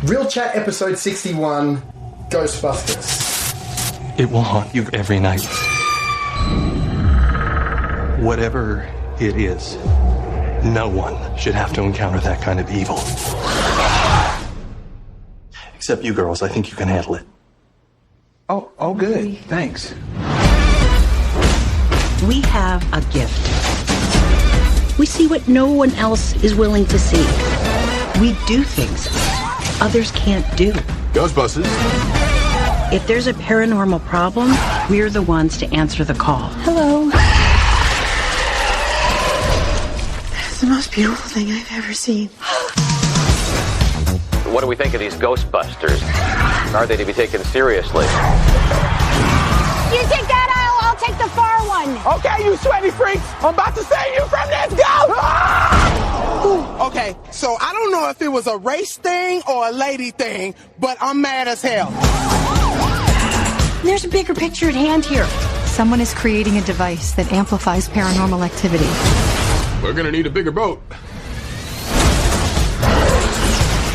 Real Chat episode 61, Ghostbusters. It will haunt you every night. Whatever it is, no one should have to encounter that kind of evil. Except you girls, I think you can handle it. Oh, good. Thanks. We have a gift. We see what no one else is willing to see. We do things others can't do. Ghostbusters. If there's a paranormal problem, we're the ones to answer the call. Hello. It's the most beautiful thing I've ever seen. What do we think of these Ghostbusters? Are they to be taken seriously? You take that aisle, I'll take the far one. Okay, you sweaty freaks, I'm about to save you from this ghost! Ah! Okay, so I don't know if it was a race thing or a lady thing, but I'm mad as hell. There's a bigger picture at hand here. Someone is creating a device that amplifies paranormal activity. We're gonna need a bigger boat.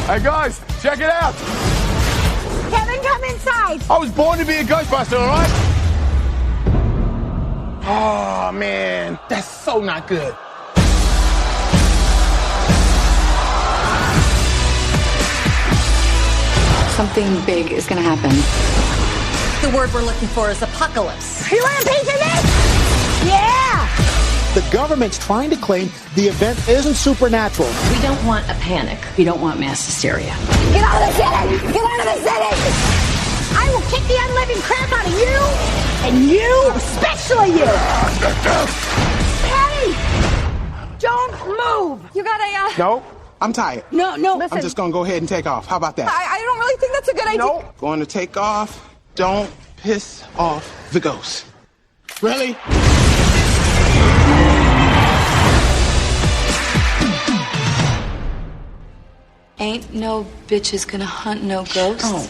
Hey guys, check it out! Kevin, come inside. I was born to be a Ghostbuster, alright? Oh man, that's so not good. Something big is going to happen. The word we're looking for is apocalypse. You want a piece of this? Yeah. The government's trying to claim the event isn't supernatural. We don't want a panic. We don't want mass hysteria. Get out of the city. Get out of the city. I will kick the unliving crap out of you, and you, especially you. Hey, don't move. You got a, No, I'm tired. No, listen. I'm just gonna go ahead and take off. How about that? I don't really think that's a good idea. No, going to take off. Don't piss off the ghost. Really? Ain't no bitches gonna hunt no ghosts. Oh,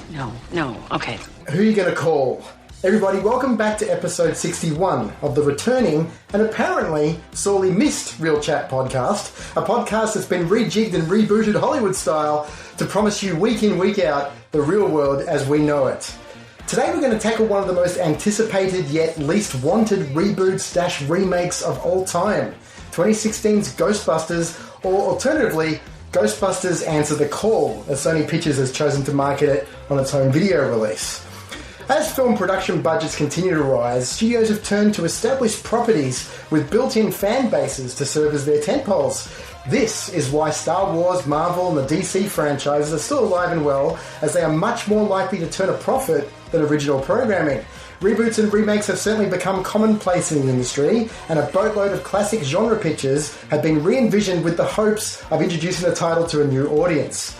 no. Okay. Who are you going to call? Everybody, welcome back to episode 61 of the returning and apparently sorely missed Real Chat podcast, a podcast that's been rejigged and rebooted Hollywood style to promise you week in, week out, the real world as we know it. Today we're going to tackle one of the most anticipated yet least wanted reboots/remakes of all time, 2016's Ghostbusters, or alternatively, Ghostbusters Answer the Call, as Sony Pictures has chosen to market it on its home video release. As film production budgets continue to rise, studios have turned to established properties with built-in fan bases to serve as their tentpoles. This is why Star Wars, Marvel and the DC franchises are still alive and well, as they are much more likely to turn a profit than original programming. Reboots and remakes have certainly become commonplace in the industry, and a boatload of classic genre pictures have been re-envisioned with the hopes of introducing the title to a new audience.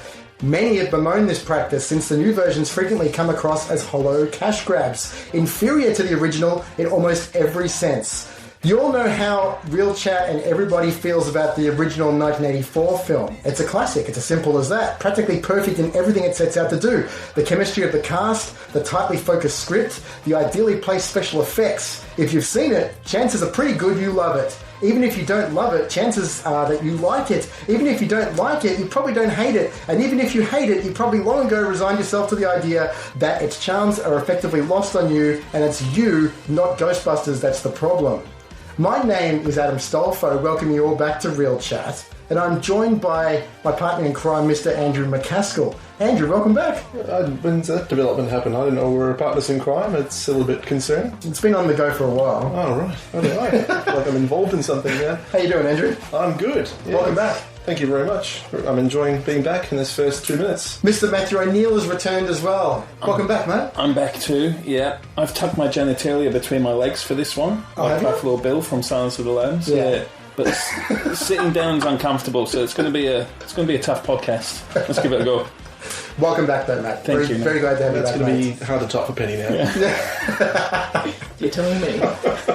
Many have bemoaned this practice since the new versions frequently come across as hollow cash grabs, inferior to the original in almost every sense. You all know how Real Chat and everybody feels about the original 1984 film. It's a classic, it's as simple as that. Practically perfect in everything it sets out to do. The chemistry of the cast, the tightly focused script, the ideally placed special effects. If you've seen it, chances are pretty good you love it. Even if you don't love it, chances are that you like it. Even if you don't like it, you probably don't hate it. And even if you hate it, you probably long ago resigned yourself to the idea that its charms are effectively lost on you, and it's you, not Ghostbusters, that's the problem. My name is Adam Stolfo, welcoming you all back to Real Chat, and I'm joined by my partner in crime, Mr. Andrew McCaskill. Andrew, welcome back. When's that development happen? I didn't know we were partners in crime. It's a little bit concerning. It's been on the go for a while. Oh, right. I don't know. I feel like I'm involved in something now. How you doing, Andrew? I'm good. Yeah. Welcome back. Thank you very much. I'm enjoying being back in this first 2 minutes. Mr. Matthew O'Neill has returned as well. Welcome back, mate. I'm back too, yeah. I've tucked my genitalia between my legs for this one, like Buffalo Bill from Silence of the Lambs. Yeah. But sitting down's uncomfortable, so it's going to be a tough podcast. Let's give it a go. Welcome back, though, Matt. Thank you, very glad to have you back. It's going to be hard to top for Penny now. Yeah. You're telling me.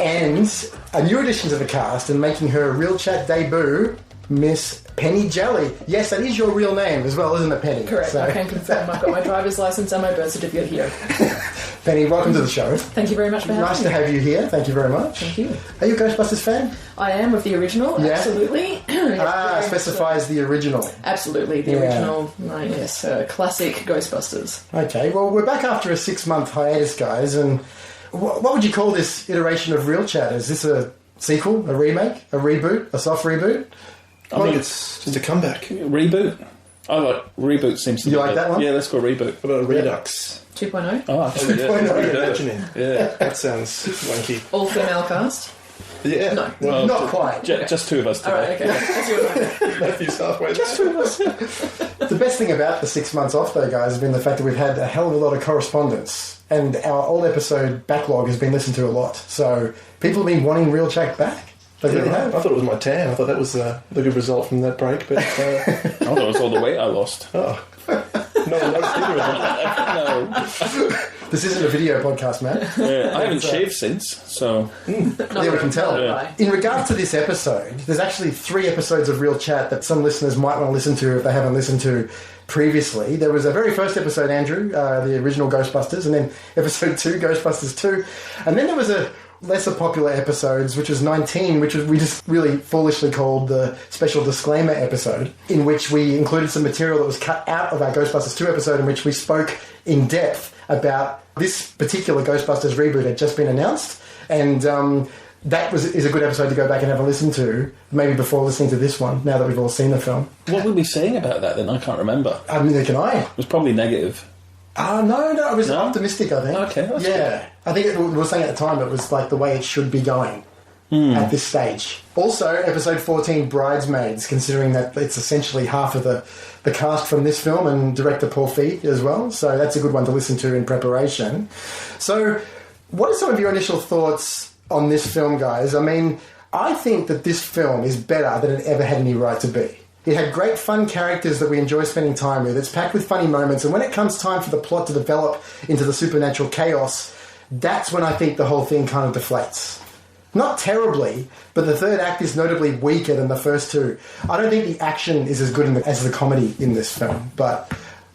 And a new addition to the cast and making her Real Chat debut, Miss Penny Jelly. Yes, that is your real name as well, isn't it, Penny? Correct. So. I can confirm. I've got my driver's license and my birth certificate here. Penny, welcome to the show. Thank you very much for having me. Nice to have you here. Thank you very much. Thank you. Are you a Ghostbusters fan? I am of the original, absolutely. Specifies the original. Absolutely, the original, yes, classic Ghostbusters. Okay, well, we're back after a 6-month hiatus, guys, and what would you call this iteration of Real Chat? Is this a sequel, a remake, a reboot, a soft reboot? I think it's just a comeback. Reboot? I like reboot. Seems to be like that one? Yeah, let's go reboot. What about a Redux? 2.0? Oh, 2.0. Yeah, that sounds wanky. All female cast? Yeah. No. Well, not quite. Just two of us today. All right, okay. Matthew's halfway. Just two of us. The best thing about the 6 months off, though, guys, has been the fact that we've had a hell of a lot of correspondence, and our old episode backlog has been listened to a lot. So people have been wanting Real Chat back. They really have. I thought it was my tan. I thought that was the good result from that break, but I thought it was all the weight I lost. Oh. No one noticed either of them. No. This isn't a video podcast, Matt. Yeah, I haven't shaved since, so... Yeah, we can tell. Yeah. In regards to this episode, there's actually 3 episodes of Real Chat that some listeners might want to listen to if they haven't listened to previously. There was a very first episode, Andrew, the original Ghostbusters, and then episode 2, Ghostbusters 2. And then there was a lesser popular episodes, which was 19, which we just really foolishly called the special disclaimer episode, in which we included some material that was cut out of our Ghostbusters 2 episode, in which we spoke in depth about this particular Ghostbusters reboot had just been announced, and that is a good episode to go back and have a listen to, maybe before listening to this one, now that we've all seen the film. What were we saying about that then? I can't remember. Neither can I. It was probably negative. No, it was optimistic, I think. Okay, that's good. I think we were saying at the time it was like the way it should be going at this stage. Also, episode 14, Bridesmaids, considering that it's essentially half of the cast from this film, and director Paul Feig as well, so that's a good one to listen to in preparation. So, what are some of your initial thoughts on this film, guys? I mean, I think that this film is better than it ever had any right to be. It had great fun characters that we enjoy spending time with. It's packed with funny moments. And when it comes time for the plot to develop into the supernatural chaos, that's when I think the whole thing kind of deflates. Not terribly, but the third act is notably weaker than the first 2. I don't think the action is as good as the comedy in this film. But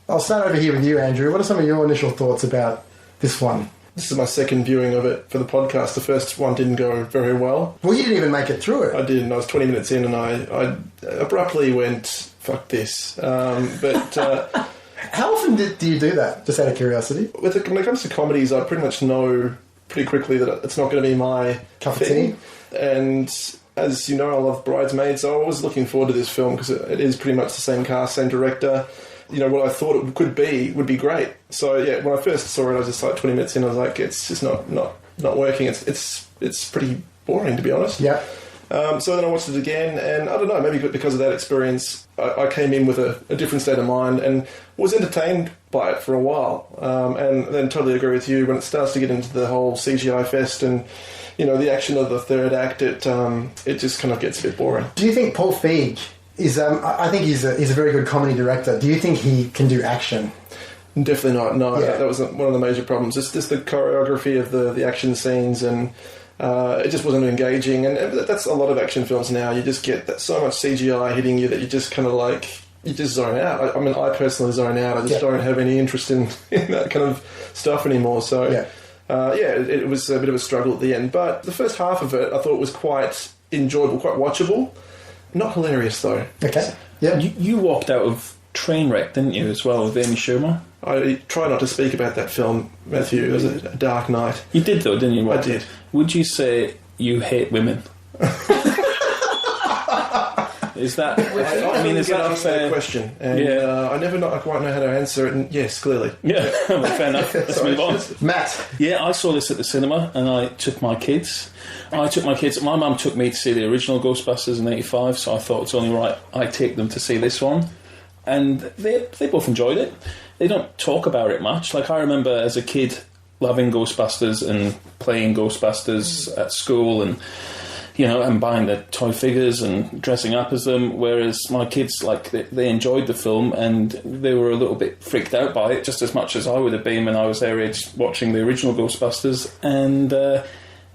I'll start over here with you, Andrew. What are some of your initial thoughts about this one? This is my second viewing of it for the podcast. The first one didn't go very well. Well, you didn't even make it through it. I didn't. I was 20 minutes in and I abruptly went, fuck this. How often do you do that, just out of curiosity? When it comes to comedies, I pretty much know pretty quickly that it's not going to be my cup of tea. And as you know, I love Bridesmaids, so I was looking forward to this film because it is pretty much the same cast, same director. You know, what I thought it could be would be great. So yeah, when I first saw it, I was just like 20 minutes in, I was like, it's just not working. It's pretty boring, to be honest. Yeah. So then I watched it again, and I don't know, maybe because of that experience, I came in with a different state of mind and was entertained by it for a while. And then totally agree with you, when it starts to get into the whole CGI fest and, you know, the action of the third act, it just kind of gets a bit boring. Do you think Paul Feig is... I think he's a very good comedy director. Do you think he can do action? Definitely not, no. Yeah. That was one of the major problems. It's just the choreography of the action scenes, and it just wasn't engaging. And that's a lot of action films now. You just get so much CGI hitting you that you just kind of like... You just zone out. I mean, I personally zone out. I just don't have any interest in that kind of stuff anymore. So, it was a bit of a struggle at the end. But the first half of it, I thought was quite enjoyable, quite watchable. Not hilarious, though. Okay. Yeah. You walked out of Trainwreck, didn't you, as well, with Amy Schumer? I try not to speak about that film, Matthew. It was a dark night. You did, though, didn't you? I did. Would you say you hate women? Is that... I mean, is that a fair question? And I never quite know how to answer it. And yes, clearly. Yeah, well, fair enough. Let's move on. Matt. Yeah, I saw this at the cinema, and I took my kids. My mum took me to see the original Ghostbusters in '85, so I thought it's only right I take them to see this one. And they both enjoyed it. They don't talk about it much. Like, I remember as a kid loving Ghostbusters and playing Ghostbusters at school, and and buying the toy figures and dressing up as them, whereas my kids, like, they enjoyed the film and they were a little bit freaked out by it, just as much as I would have been when I was their age watching the original Ghostbusters, and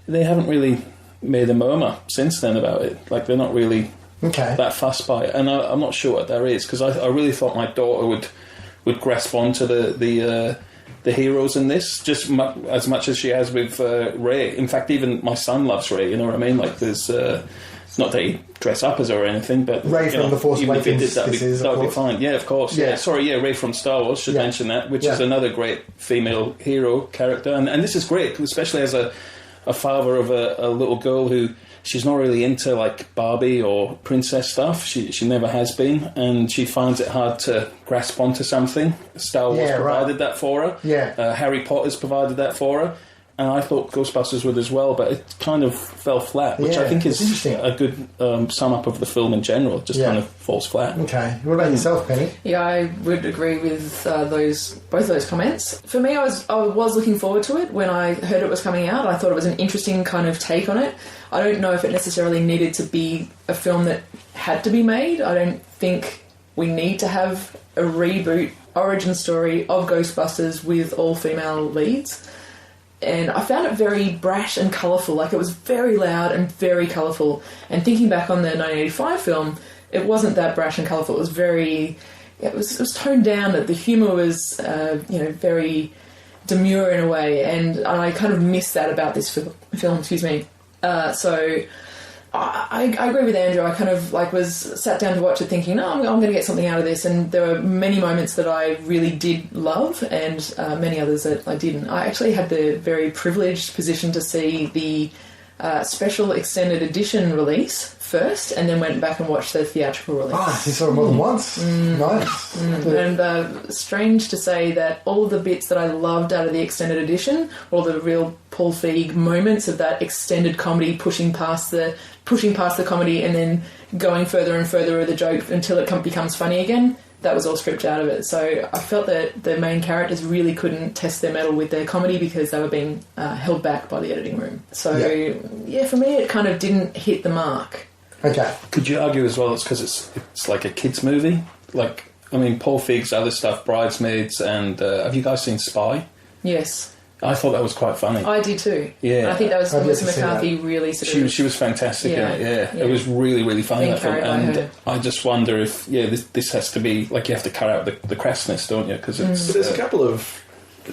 they haven't really made a murmur since then about it. Like, they're not really that fussed by it, and I'm not sure what there is, because I really thought my daughter would grasp onto the the heroes in this, just as much as she has with Rey. In fact, even my son loves Rey. You know what I mean? Like, there's not that he dress up as her or anything, but Rey from The Force Awakens. That would be fine. Yeah, of course. Yeah. Sorry, Rey from Star Wars. Should mention that, which is another great female hero character, and this is great, especially as a father of a little girl who. She's not really into like Barbie or princess stuff. She never has been, and she finds it hard to grasp onto something. Star Wars provided that for her. Yeah. Harry Potter's provided that for her, and I thought Ghostbusters would as well, but it kind of fell flat, which I think is a good sum up of the film in general. It just kind of falls flat. Okay. What about yourself, Penny? Yeah, I would agree with both those comments. For me, I was looking forward to it when I heard it was coming out. I thought it was an interesting kind of take on it. I don't know if it necessarily needed to be a film that had to be made. I don't think we need to have a reboot origin story of Ghostbusters with all female leads. And I found it very brash and colourful. Like, it was very loud and very colourful. And thinking back on the 1985 film, it wasn't that brash and colourful. It was very... It was toned down. The humour was, very demure in a way. And I kind of missed that about this film. Excuse me. So I agree with Andrew. I kind of was sat down to watch it thinking, no, I'm going to get something out of this. And there were many moments that I really did love and many others that I didn't. I actually had the very privileged position to see the special extended edition release first and then went back and watched the theatrical release. Oh, you saw it more than once? Nice. And strange to say that all of the bits that I loved out of the extended edition, all the real Paul Feig moments of that extended comedy, pushing past the comedy and then going further and further with the joke until it becomes funny again, that was all stripped out of it. So I felt that the main characters really couldn't test their mettle with their comedy because they were being held back by the editing room. So, for me, it kind of didn't hit the mark. Okay. Could you argue as well it's because it's like a kids' movie? Like, I mean, Paul Feig's other stuff, Bridesmaids, and have you guys seen Spy? Yes. I thought that was quite funny. I did too. Yeah. And I think that was Melissa McCarthy really sort of... She was fantastic in it, yeah. It was really, really funny, that film. And I just wonder if, this has to be... Like, you have to cut out the crassness, don't you? Because it's... But there's a couple of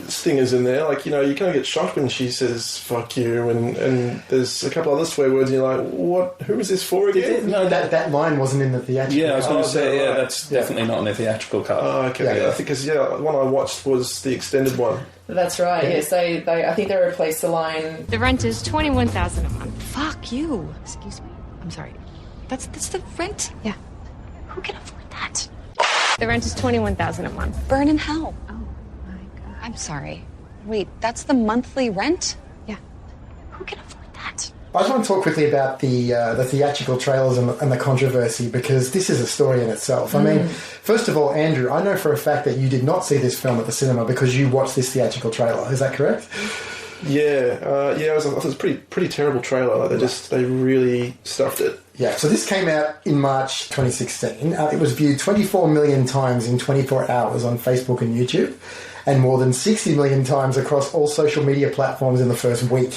stingers in there. Like, you kind of get shocked when she says, fuck you, and there's a couple other swear words, and you're like, what? Who is this for again? No, that line wasn't in the theatrical cut. Yeah, I was going to say, that's definitely not in the theatrical cut. Oh, okay. Yeah. I think, because, the one I watched was the extended one. That's right, yes. They I think they replaced the line... The rent is $21,000 a month. Fuck you. Excuse me. I'm sorry. That's the rent? Yeah. Who can afford that? The rent is $21,000 a month. Burn in hell. Oh, my God. I'm sorry. Wait, that's the monthly rent? Yeah. Who can afford that? I just want to talk quickly about the theatrical trailers and the controversy, because this is a story in itself. I mean, first of all, Andrew, I know for a fact that you did not see this film at the cinema because you watched this theatrical trailer. Is that correct? Yeah, I thought it was a pretty terrible trailer. Like, they really stuffed it. Yeah, so this came out in March 2016. It was viewed 24 million times in 24 hours on Facebook and YouTube, and more than 60 million times across all social media platforms in the first week.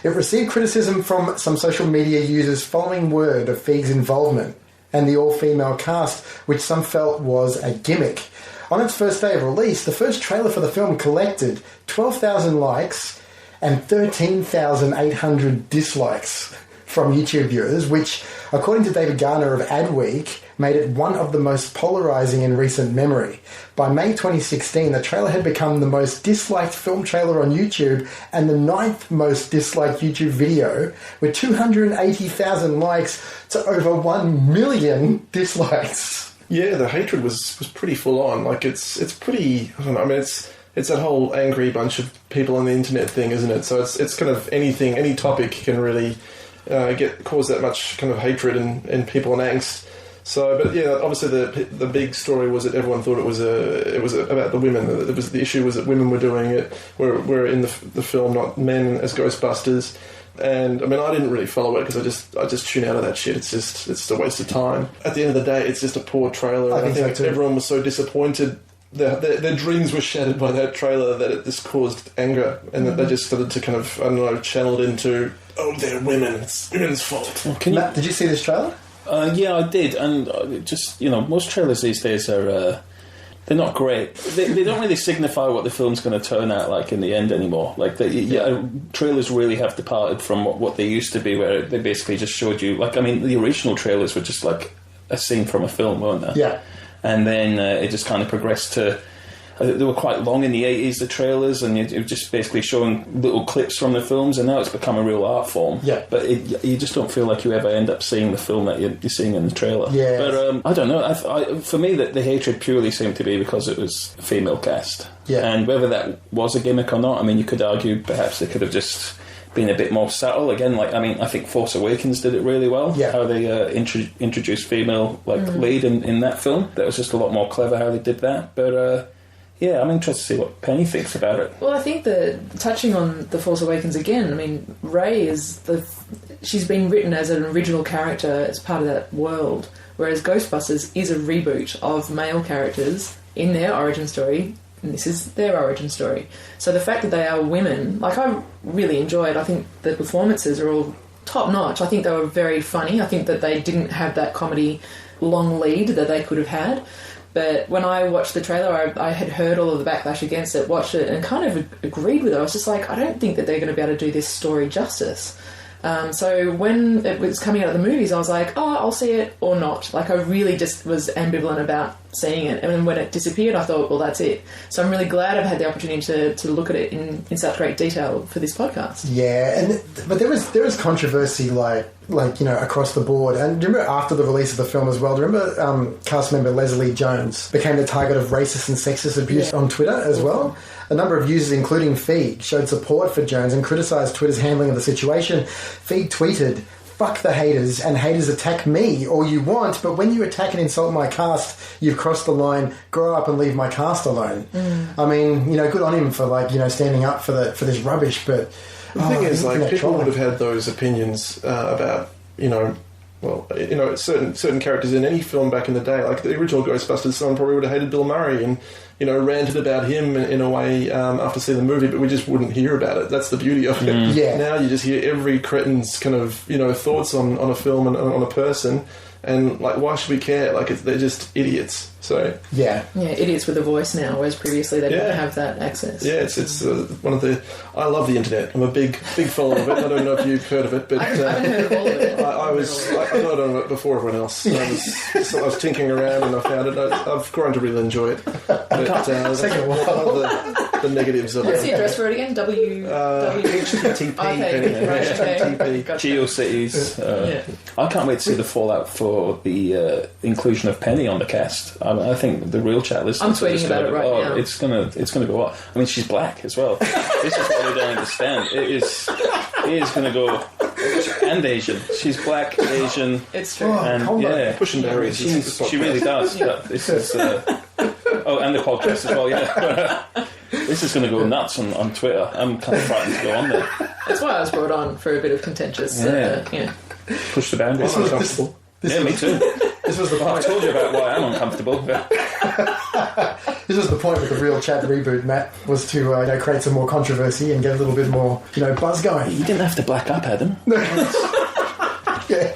It received criticism from some social media users following word of Feig's involvement and the all-female cast, which some felt was a gimmick. On its first day of release, the first trailer for the film collected 12,000 likes and 13,800 dislikes from YouTube viewers, which, according to David Garner of Adweek, made it one of the most polarising in recent memory. By May 2016, the trailer had become the most disliked film trailer on YouTube and the 9th most disliked YouTube video, with 280,000 likes to over 1 million dislikes. Yeah, the hatred was pretty full on. Like, it's pretty... I don't know, I mean, it's that whole angry bunch of people on the internet thing, isn't it? So it's kind of anything, any topic can really cause that much kind of hatred and people and angst. So, but yeah, obviously the big story was that everyone thought it was about the women. The issue was that women were doing it. We're in the film, not men as Ghostbusters. And I mean, I didn't really follow it because I just tune out of that shit. It's just a waste of time. At the end of the day, it's just a poor trailer. I think so too. Everyone was so disappointed. Their dreams were shattered by that trailer that it just caused anger, and that they just started to kind of, I don't know, channel it into, oh, they're women, it's women's fault. Matt, did you see this trailer? Yeah, I did, and just, most trailers these days are They're not great. They don't really signify what the film's going to turn out like in the end anymore. Like, trailers really have departed from what they used to be, where they basically just showed you... Like, I mean, the original trailers were just like a scene from a film, weren't they? Yeah. And then it just kind of progressed to... They were quite long in the 80s, the trailers, and it was just basically showing little clips from the films, and now it's become a real art form. Yeah. But you just don't feel like you ever end up seeing the film that you're seeing in the trailer. Yeah. But I don't know. For me, the hatred purely seemed to be because it was a female cast. Yeah. And whether that was a gimmick or not, I mean, you could argue perhaps they could have just been a bit more subtle. Again, like, I mean, I think Force Awakens did it really well. Yeah. How they introduced female lead in that film. That was just a lot more clever how they did that. But... yeah, I'm interested to see what Penny thinks about it. Well, I think that, touching on The Force Awakens again, I mean, Rey is she's been written as an original character as part of that world, whereas Ghostbusters is a reboot of male characters in their origin story, and this is their origin story. So the fact that they are women, like, I really enjoyed. I think the performances are all top-notch. I think they were very funny. I think that they didn't have that comedy long lead that they could have had. But when I watched the trailer, I had heard all of the backlash against it, watched it, and kind of agreed with it. I was just like, I don't think that they're going to be able to do this story justice. So when it was coming out of the movies, I was like, oh, I'll see it or not. Like, I really just was ambivalent about seeing it. And then when it disappeared, I thought, well, that's it. So I'm really glad I've had the opportunity to look at it in such great detail for this podcast. Yeah, but there was controversy, like across the board. And do you remember after the release of the film as well? Do you remember cast member Leslie Jones became the target of racist and sexist abuse on Twitter as well? A number of users, including Feig, showed support for Jones and criticised Twitter's handling of the situation. Feig tweeted, "Fuck the haters, and haters attack me all you want, but when you attack and insult my cast, you've crossed the line. Grow up and leave my cast alone." I mean, good on him for standing up for this rubbish, but the thing is, like, people would have had those opinions about certain characters in any film back in the day. Like the original Ghostbusters, someone probably would have hated Bill Murray and ranted about him in a way after seeing the movie, but we just wouldn't hear about it. That's the beauty of it. Yeah. Now you just hear every cretin's kind of thoughts on a film and on a person, and like, why should we care? Like, they're just idiots. So yeah, idiots with a voice now, whereas previously they didn't have that access. Yeah, it's one of the. I love the internet. I'm a big follower of it. I don't know if you've heard of it, but I haven't heard of all of it. I got on it before everyone else. I was tinkering around and I found it. I've grown to really enjoy it. But that's one of the negatives of it. What's the address for it again? HTTP. Okay. GeoCities. I can't wait to see the fallout for the inclusion of Penny on the cast. I think the real chat listeners. I'm tweeting about it right now. It's gonna go up. I mean, she's black as well. This is what they don't understand. It is gonna go. And Asian. She's black, Asian. It's true. And pushing barriers. She really does. Yeah. This is. And the podcast as well. Yeah. This is going to go nuts on Twitter. I'm kind of frightened to go on there. That's why I was brought on, for a bit of contentious. Push the boundaries. Me too. This was the point. I told you about why I'm uncomfortable. This was the point with the Real Chat reboot, Matt, was to create some more controversy and get a little bit more buzz going. You didn't have to black up, Adam. Yeah.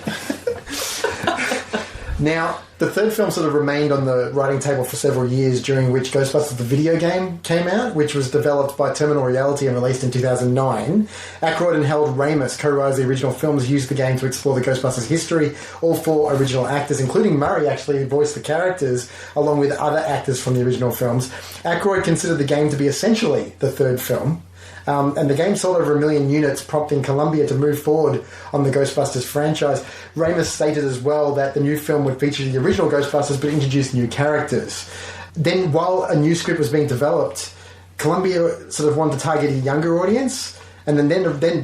Now, the third film sort of remained on the writing table for several years, during which Ghostbusters the video game came out, which was developed by Terminal Reality and released in 2009. Aykroyd and Harold Ramis, co-writers of the original films, used the game to explore the Ghostbusters history. All four original actors, including Murray, actually voiced the characters, along with other actors from the original films. Aykroyd considered the game to be essentially the third film. And the game sold over 1 million units, prompting Columbia to move forward on the Ghostbusters franchise. Ramis stated as well that the new film would feature the original Ghostbusters but introduce new characters. Then, while a new script was being developed, Columbia sort of wanted to target a younger audience, and then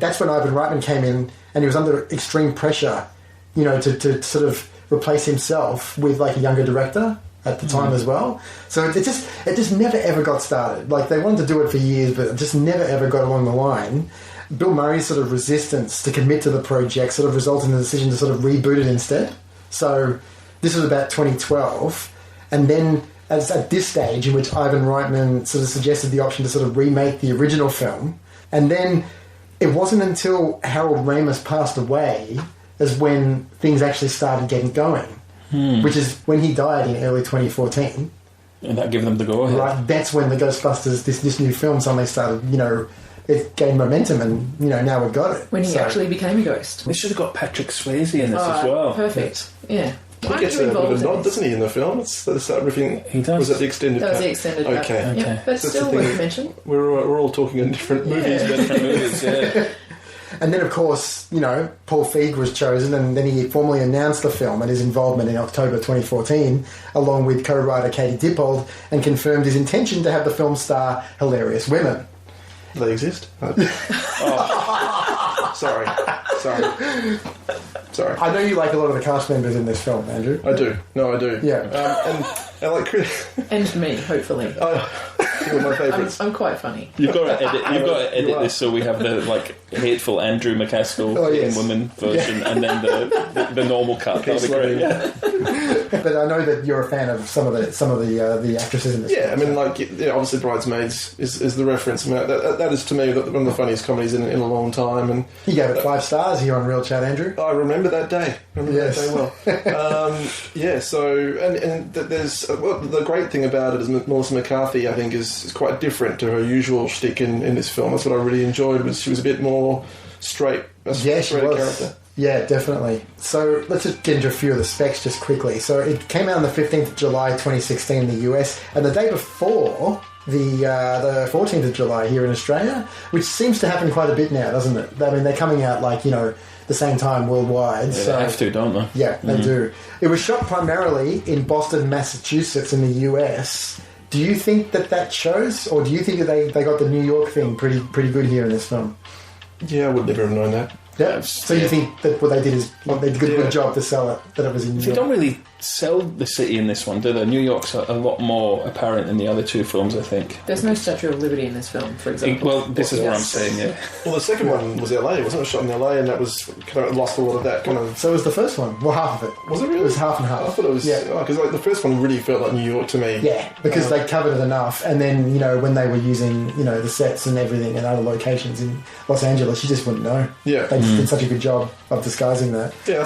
that's when Ivan Reitman came in, and he was under extreme pressure, to sort of replace himself with like a younger director at the time as well. So it just never ever got started. Like, they wanted to do it for years, but it just never ever got along the line. Bill Murray's sort of resistance to commit to the project sort of resulted in the decision to sort of reboot it instead. So this was about 2012, and then at this stage in which Ivan Reitman sort of suggested the option to sort of remake the original film, and then it wasn't until Harold Ramis passed away as when things actually started getting going. Which is when he died in early 2014. And that gave them the go ahead. Right, that's when the Ghostbusters, this new film, suddenly started, it gained momentum, and, now we've got it. When he actually became a ghost. They should have got Patrick Swayze in this as well. Perfect. Yeah. He gets a bit of a nod, doesn't he, in the film? It's the start everything. He does. Was that the extended cut? That was the extended cut. Okay. Yeah, but still worth mention. We're all talking in different movies. Different movies, yeah. And then, of course, Paul Feig was chosen, and then he formally announced the film and his involvement in October 2014, along with co-writer Katie Dippold, and confirmed his intention to have the film star hilarious women. Do they exist? Sorry. I know you like a lot of the cast members in this film, Andrew. I do. No, I do. Yeah. And like Chris. And me, hopefully. One of my favourites. I'm quite funny. You've got to edit this so we have the hateful Andrew McCaskill woman version, and then the normal cut. That'll be great. Yeah. But I know that you're a fan of some of the actresses in this. Yeah, film. I mean, obviously Bridesmaids is the reference. That is to me one of the funniest comedies in a long time. And he gave it 5 stars here on Real Chat, Andrew. I remember that day. That day well. So and there's the great thing about it is Melissa McCarthy, I think, is quite different to her usual shtick in this film. That's what I really enjoyed. Was she was a bit more straight. She was. Character. Yeah, definitely. So let's just get into a few of the specs just quickly. So it came out on the 15th of July 2016 in the US, and the day before the 14th of July here in Australia, which seems to happen quite a bit now, doesn't it? I mean, they're coming out the same time worldwide. Yeah, so they have to, don't they? Yeah, they do. It was shot primarily in Boston, Massachusetts in the US. Do you think that shows, or do you think that they got the New York thing pretty good here in this film? Yeah, I would never have known that. Yeah. So you think that what they did is they did a good job to sell it, that it was in New York? They don't really sell the city in this one, do they? New York's a lot more apparent in the other two films, I think. There's no Statue of Liberty in this film, for example. Well, this is what I'm saying, yeah. Well, the second one was LA, wasn't it? It was shot in LA, and that was kind of lost a lot of that kind of... So was the first one. Well, half of it. Was it really? It was half and half. I thought it was... Yeah. Because the first one really felt like New York to me. Yeah, because they covered it enough, and then, when they were using, the sets and everything and other locations in Los Angeles, you just wouldn't know. Yeah. They just did such a good job of disguising that. Yeah,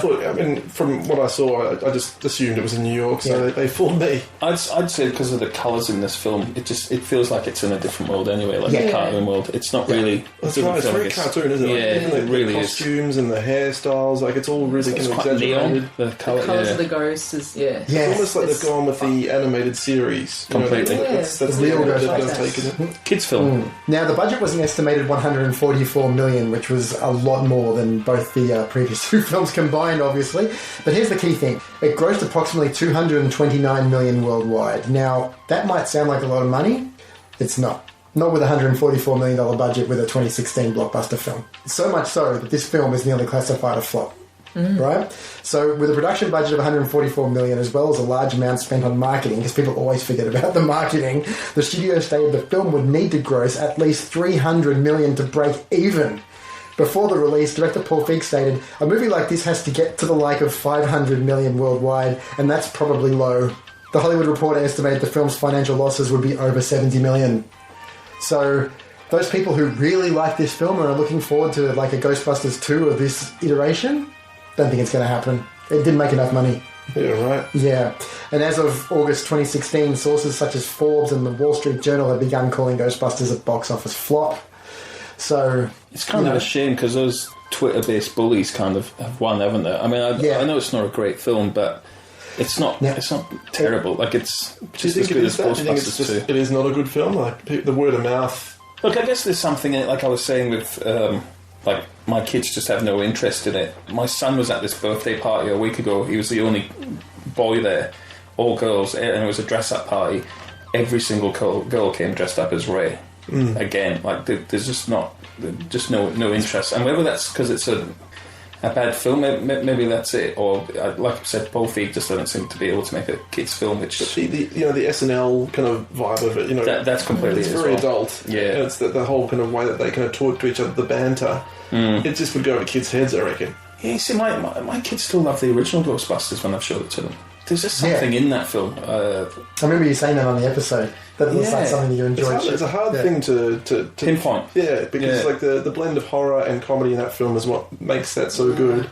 from what I saw, I just assumed it was in New York, so they fooled me. I'd say because of the colours in this film, it feels like it's in a different world anyway, like a cartoon world. It's not really... That's right, it's very cartoon, isn't it? Yeah, it really is. The costumes and the hairstyles, it's all really kind of exaggerated. Neon, the colours of the ghosts is, It's almost like they've gone with the animated series. Completely. That's the real take, isn't it? Kids film. Now, the budget was an estimated $144 million, which was a lot more than both the previous two films combined, obviously. But here's the key thing. It grossed approximately $229 million worldwide. Now, that might sound like a lot of money. It's not. Not with a $144 million budget with a 2016 blockbuster film. So much so that this film is nearly classified a flop. Right? So with a production budget of $144 million, as well as a large amount spent on marketing, because people always forget about the marketing, the studio stated the film would need to gross at least $300 million to break even. Before the release, director Paul Feig stated, a movie like this has to get to the like of $500 million worldwide, and that's probably low. The Hollywood Reporter estimated the film's financial losses would be over $70 million. So those people who really like this film and are looking forward to like a Ghostbusters 2 of this iteration, don't think it's going to happen. It didn't make enough money. Yeah, right. Yeah. And as of August 2016, sources such as Forbes and the Wall Street Journal have begun calling Ghostbusters a box office flop. So it's kind of a shame because those Twitter-based bullies kind of have won, haven't they? I mean, I know it's not a great film, but it's not terrible. It's just as good as Ghostbusters 2. It is not a good film. The word of mouth. Look, I guess there's something in it. Like I was saying with, my kids just have no interest in it. My son was at this birthday party a week ago. He was the only boy there, all girls, and it was a dress-up party. Every single girl came dressed up as Ray. Again, there's just no interest, and whether that's because it's a bad film, maybe that's it, or like I said, Paul Feig just doesn't seem to be able to make a kids film. Which the SNL kind of vibe of it, that's completely it's very adult. Yeah, it's the whole kind of way that they kind of talk to each other, the banter. It just would go over kids' heads, I reckon. Yeah, you see, my kids still love the original Ghostbusters when I've showed it to them. There's just something in that film. I remember you saying that on the episode. That looks like something that you enjoyed. It's a hard thing to pinpoint. Yeah, because the blend of horror and comedy in that film is what makes that so good.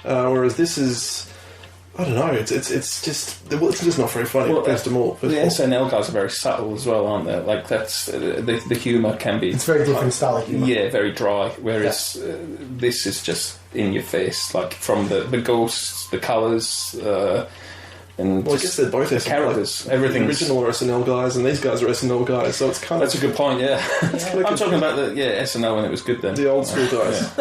Whereas this is... I don't know. It's just not very funny. Well, first of all, the SNL guys are very subtle as well, aren't they? Like that's the humour can be. It's very different style of humour. Yeah, very dry. Whereas this is just in your face, like from the ghosts, the colours. And I guess they're both characters. Like, everything. The original are SNL guys, and these guys are SNL guys. So it's kind of. That's a good point. Yeah, I'm talking about the SNL when it was good then. The old school guys.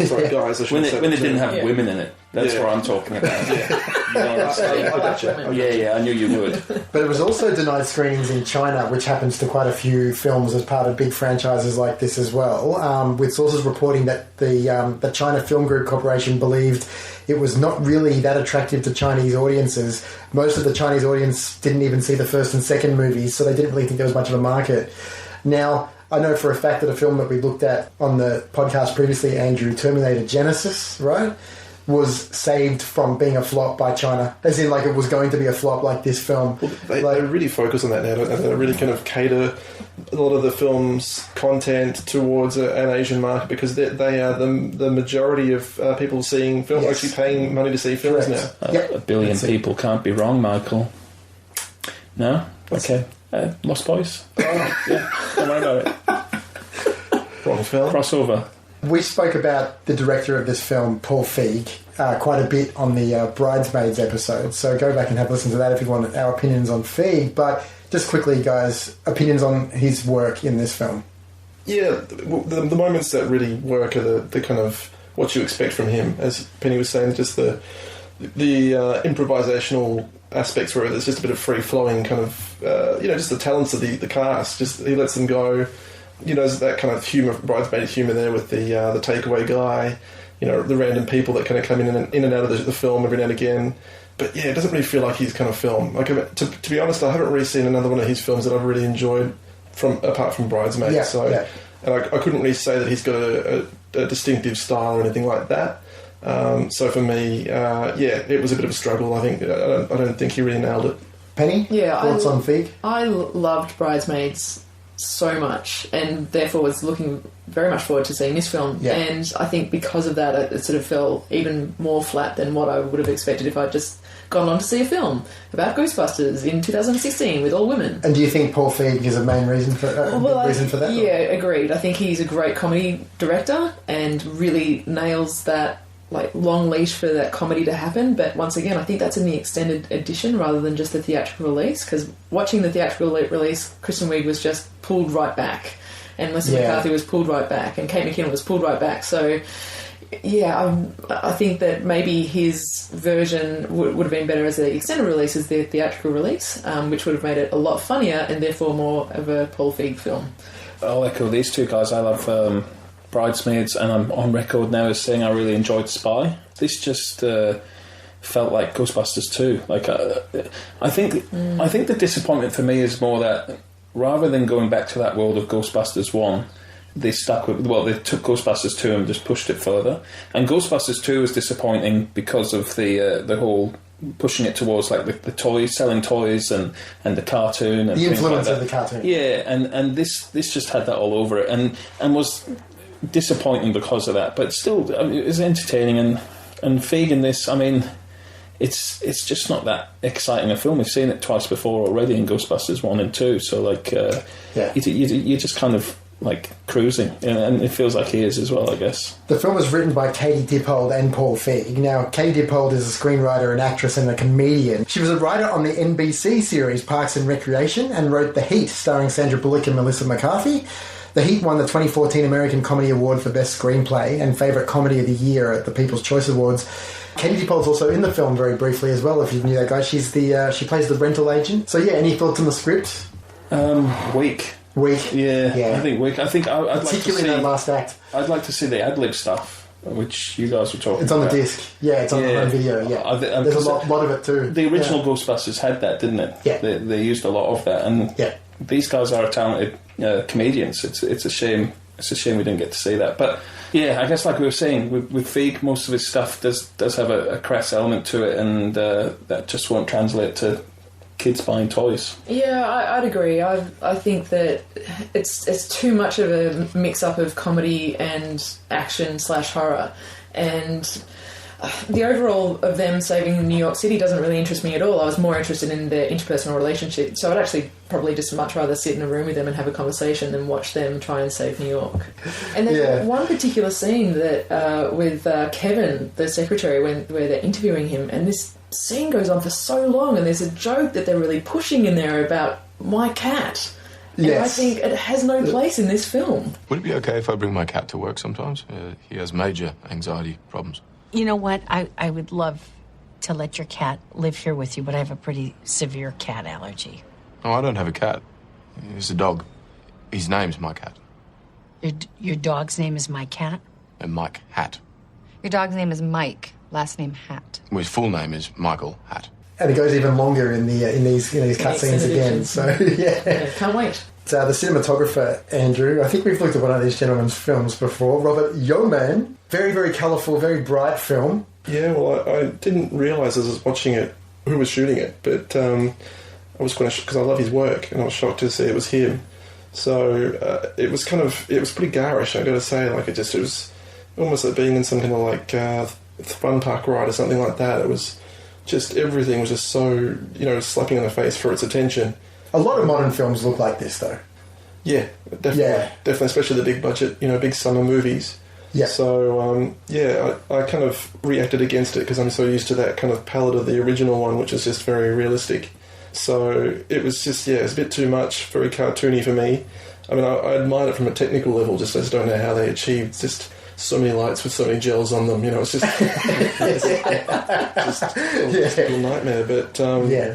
Sorry, guys. I when it didn't have women in it. That's what I'm talking about. I gotcha. Yeah, I knew you would. But it was also denied screenings in China, which happens to quite a few films as part of big franchises like this as well, with sources reporting that the China Film Group Corporation believed it was not really that attractive to Chinese audiences. Most of the Chinese audience didn't even see the first and second movies, so they didn't really think there was much of a market. Now, I know for a fact that a film that we looked at on the podcast previously, Andrew, Terminator Genesis, right, was saved from being a flop by China. As in, like, it was going to be a flop like this film. Well, they really focus on that now, don't they? They really kind of cater a lot of the film's content towards an Asian market because they are the majority of people seeing films, actually paying money to see films now. A billion people can't be wrong, Michael. No? Okay. Lost Boys? Yeah, don't worry about it. Wrong film. Crossover. We spoke about the director of this film, Paul Feig, quite a bit on the Bridesmaids episode, so go back and have a listen to that if you want our opinions on Feig. But just quickly, guys, opinions on his work in this film. Yeah, the moments that really work are the kind of what you expect from him, as Penny was saying, just the improvisational aspects where there's just a bit of free-flowing kind of, just the talents of the cast. Just he lets them go. There's that kind of humour, bridesmaid humour there with the takeaway guy, the random people that kind of come in and out of the film every now and again. But yeah, it doesn't really feel like his kind of film. Like, to be honest, I haven't really seen another one of his films that I've really enjoyed apart from Bridesmaids. And I couldn't really say that he's got a distinctive style or anything like that. So for me, it was a bit of a struggle. I think I don't think he really nailed it. Penny, thoughts on Feig? I loved Bridesmaids so much, and therefore was looking very much forward to seeing this film. Yeah. And I think because of that, it sort of fell even more flat than what I would have expected if I'd just gone on to see a film about Ghostbusters in 2016 with all women. And do you think Paul Feig is a main reason for that? Yeah, agreed. I think he's a great comedy director and really nails that long leash for that comedy to happen. But once again, I think that's in the extended edition rather than just the theatrical release, because watching the theatrical release, Kristen Wiig was just pulled right back, and Melissa McCarthy was pulled right back, and Kate McKinnon was pulled right back. So I think that maybe his version would have been better as the extended release as the theatrical release, which would have made it a lot funnier and therefore more of a Paul Feig film. I'll echo these two guys. I love Bridesmaids, and I'm on record now as saying I really enjoyed Spy. This just felt like Ghostbusters 2. I think the disappointment for me is more that rather than going back to that world of Ghostbusters 1, they stuck with they took Ghostbusters 2 and just pushed it further. And Ghostbusters 2 was disappointing because of the whole pushing it towards the toys, selling toys and the cartoon and the influence of the cartoon. Yeah, and this just had that all over it and was disappointing because of that, but still it was entertaining. And Feig in this, I mean, it's just not that exciting a film. We've seen it twice before already in Ghostbusters 1 and 2, so you're just kind of cruising, and it feels like he is as well, I guess. The film was written by Katie Dippold and Paul Feig. Now, Katie Dippold is a screenwriter, an actress, and a comedian. She was a writer on the NBC series Parks and Recreation and wrote The Heat, starring Sandra Bullock and Melissa McCarthy. The Heat won the 2014 American Comedy Award for Best Screenplay and Favourite Comedy of the Year at the People's Choice Awards. Katie Dippold's also in the film very briefly as well, if you knew that guy. She plays the rental agent. So yeah, any thoughts on the script? Weak. Yeah. I think weak. I think I'd like to see... Particularly that last act. I'd like to see the ad-lib stuff, which you guys were talking about. It's on the disc. Yeah, it's on the home video, yeah. There's a lot of it too. The original Ghostbusters had that, didn't it? Yeah. They used a lot of that, and these guys are talented comedians. It's a shame. It's a shame we didn't get to see that. But yeah, I guess like we were saying, with Feig, most of his stuff does have a crass element to it, and that just won't translate to kids buying toys. Yeah, I'd agree. I think that it's too much of a mix-up of comedy and action / horror, and The overall of them saving New York City doesn't really interest me at all. I was more interested in their interpersonal relationship, so I'd actually probably just much rather sit in a room with them and have a conversation than watch them try and save New York. And there's one particular scene that with Kevin, the secretary, where they're interviewing him, and this scene goes on for so long, and there's a joke that they're really pushing in there about my cat. And I think it has no place in this film. Would it be okay if I bring my cat to work sometimes? He has major anxiety problems. You know what? I would love to let your cat live here with you, but I have a pretty severe cat allergy. Oh, I don't have a cat. It's a dog. His name's my cat. Your dog's name is my cat? And Mike Hat. Your dog's name is Mike, last name Hat. Well, his full name is Michael Hat. And it goes even longer in these cutscenes again. So yeah, can't wait. The cinematographer, Andrew, I think we've looked at one of these gentlemen's films before. Robert Yeoman, very, very colourful, very bright film. Yeah, well, I didn't realise as I was watching it who was shooting it, but I was quite because I love his work, and I was shocked to see it was him. So it was pretty garish, I got to say. Like it was almost like being in some kind of like fun park ride or something like that. It was just everything was just so slapping in the face for its attention. A lot of modern films look like this, though. Yeah, definitely, especially the big budget, big summer movies. Yeah. So, I kind of reacted against it because I'm so used to that kind of palette of the original one, which is just very realistic. So it was just, it's a bit too much, very cartoony for me. I mean, I admired it from a technical level, I just don't know how they achieved just so many lights with so many gels on them, it's just, just a little nightmare. But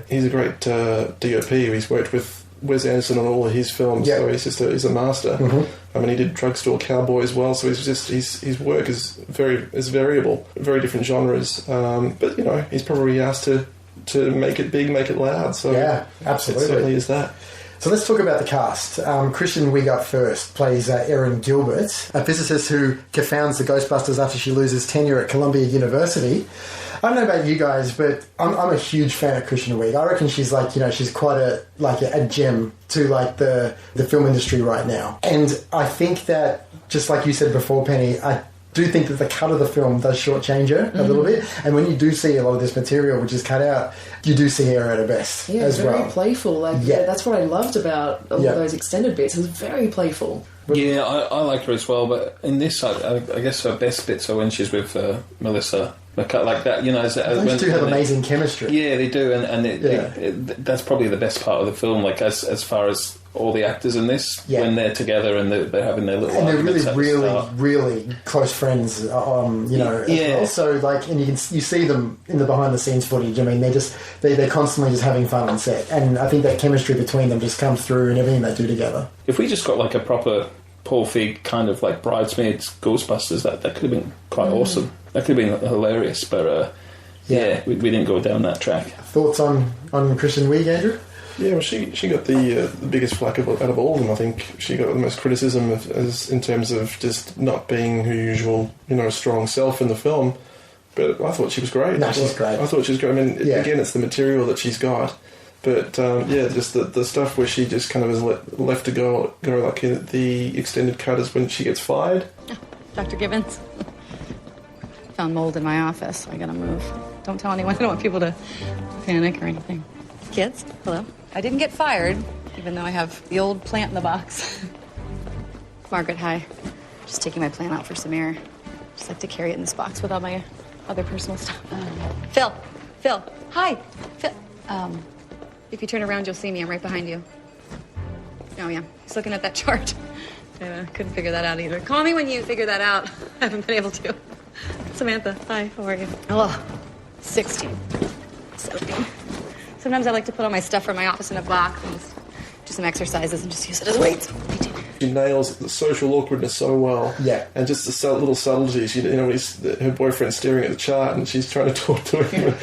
he's a great DOP. He's worked with Wes Anderson on all of his films, so he's a master. Mm-hmm. I mean, he did Drugstore Cowboy as well, so his work is variable, very different genres. But he's probably asked to make it big, make it loud. So yeah, absolutely, it certainly is that. So let's talk about the cast. Kristen Wiig up first plays Erin Gilbert, a physicist who co-founds the Ghostbusters after she loses tenure at Columbia University. I don't know about you guys, but I'm a huge fan of Kristen Wiig. I reckon she's she's quite a gem to the film industry right now. And I think that, just like you said before, Penny, I do think that the cut of the film does shortchange her a little bit. And when you do see a lot of this material which is cut out, you do see her at her best as well. Yeah, very playful. That's what I loved about all of those extended bits. It was very playful. Yeah, I like her as well, but in this, I guess her best bits are when she's with Melissa McCarthy, like that. Those two have amazing chemistry. Yeah, they do, and that's probably the best part of the film. Like as far as all the actors in this, when they're together and they're having their little, and they're really close friends. As well. So and you see them in the behind the scenes footage. I mean, they're constantly just having fun on set, and I think that chemistry between them just comes through in everything they do together. If we just got a proper Paul Feig kind of Bridesmaids Ghostbusters, that could have been quite awesome. That could have been hilarious, but we didn't go down that track. Thoughts on Kristen Wiig, Andrew? Yeah, well, she got the biggest flack out of all of them. I think she got the most criticism as in terms of just not being her usual, strong self in the film. But I thought she was great. No, she's great. I thought she was great. I mean, again, it's the material that she's got. But, just the stuff where she just kind of is left to go like in the extended cut is when she gets fired. Oh, Dr. Gibbons. Found mold in my office. I gotta move. Don't tell anyone. I don't want people to panic or anything. Kids, hello. I didn't get fired, even though I have the old plant in the box. Margaret, hi. Just taking my plant out for some air. Just like to carry it in this box with all my other personal stuff. Phil, hi. Phil. If you turn around, you'll see me. I'm right behind you. Oh, yeah. He's looking at that chart. I couldn't figure that out either. Call me when you figure that out. I haven't been able to. Samantha, hi. How are you? Oh, 16. 17. Sometimes I like to put all my stuff from my office in a box and just do some exercises and just use it as weights. She nails the social awkwardness so well. Yeah. And just the little subtleties. Her boyfriend's staring at the chart and she's trying to talk to him.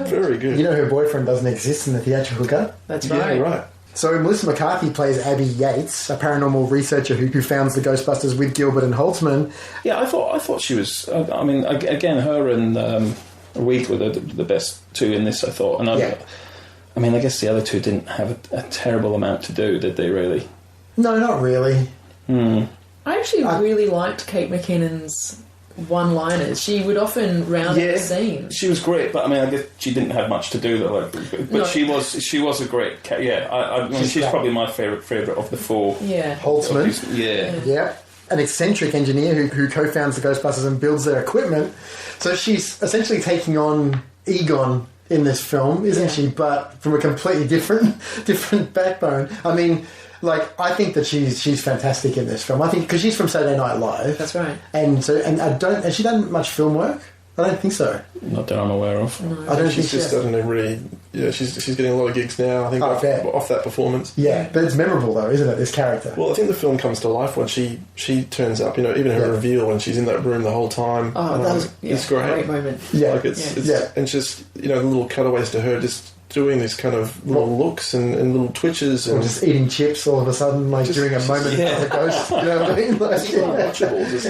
Very good. Her boyfriend doesn't exist in the theatrical cut? That's right. Yeah, right. So Melissa McCarthy plays Abby Yates, a paranormal researcher who founds the Ghostbusters with Gilbert and Holtzman. Yeah, I thought she was... I mean, again, her and Wiig were the best two in this, I thought. And I mean, I guess the other two didn't have a terrible amount to do, did they, really? No, not really. I actually really liked Kate McKinnon's one-liners. She would often round up the scene. She was great, but I mean, I guess she didn't have much to do though. But she was a great. I mean, she's probably my favourite of the four. Yeah, Holtzman. Yeah. An eccentric engineer who co-founds the Ghostbusters and builds their equipment. So she's essentially taking on Egon in this film, isn't she? But from a completely different backbone. I mean, like, I think that she's fantastic in this film. I think because she's from Saturday Night Live. That's right. And has she done much film work? I don't think so. Not that I'm aware of. No. I don't think she's just done a really. Yeah, she's getting a lot of gigs now. I think off that performance. Yeah, but it's memorable though, isn't it? This character. Well, I think the film comes to life when she turns up. You know, even her reveal when she's in that room the whole time. Oh, that was it's great. Great moment. Yeah, like it's and just the little cutaways to her just doing these kind of little looks and little twitches and just eating chips all of a sudden, like during a moment of the ghost. You know what I mean? Like,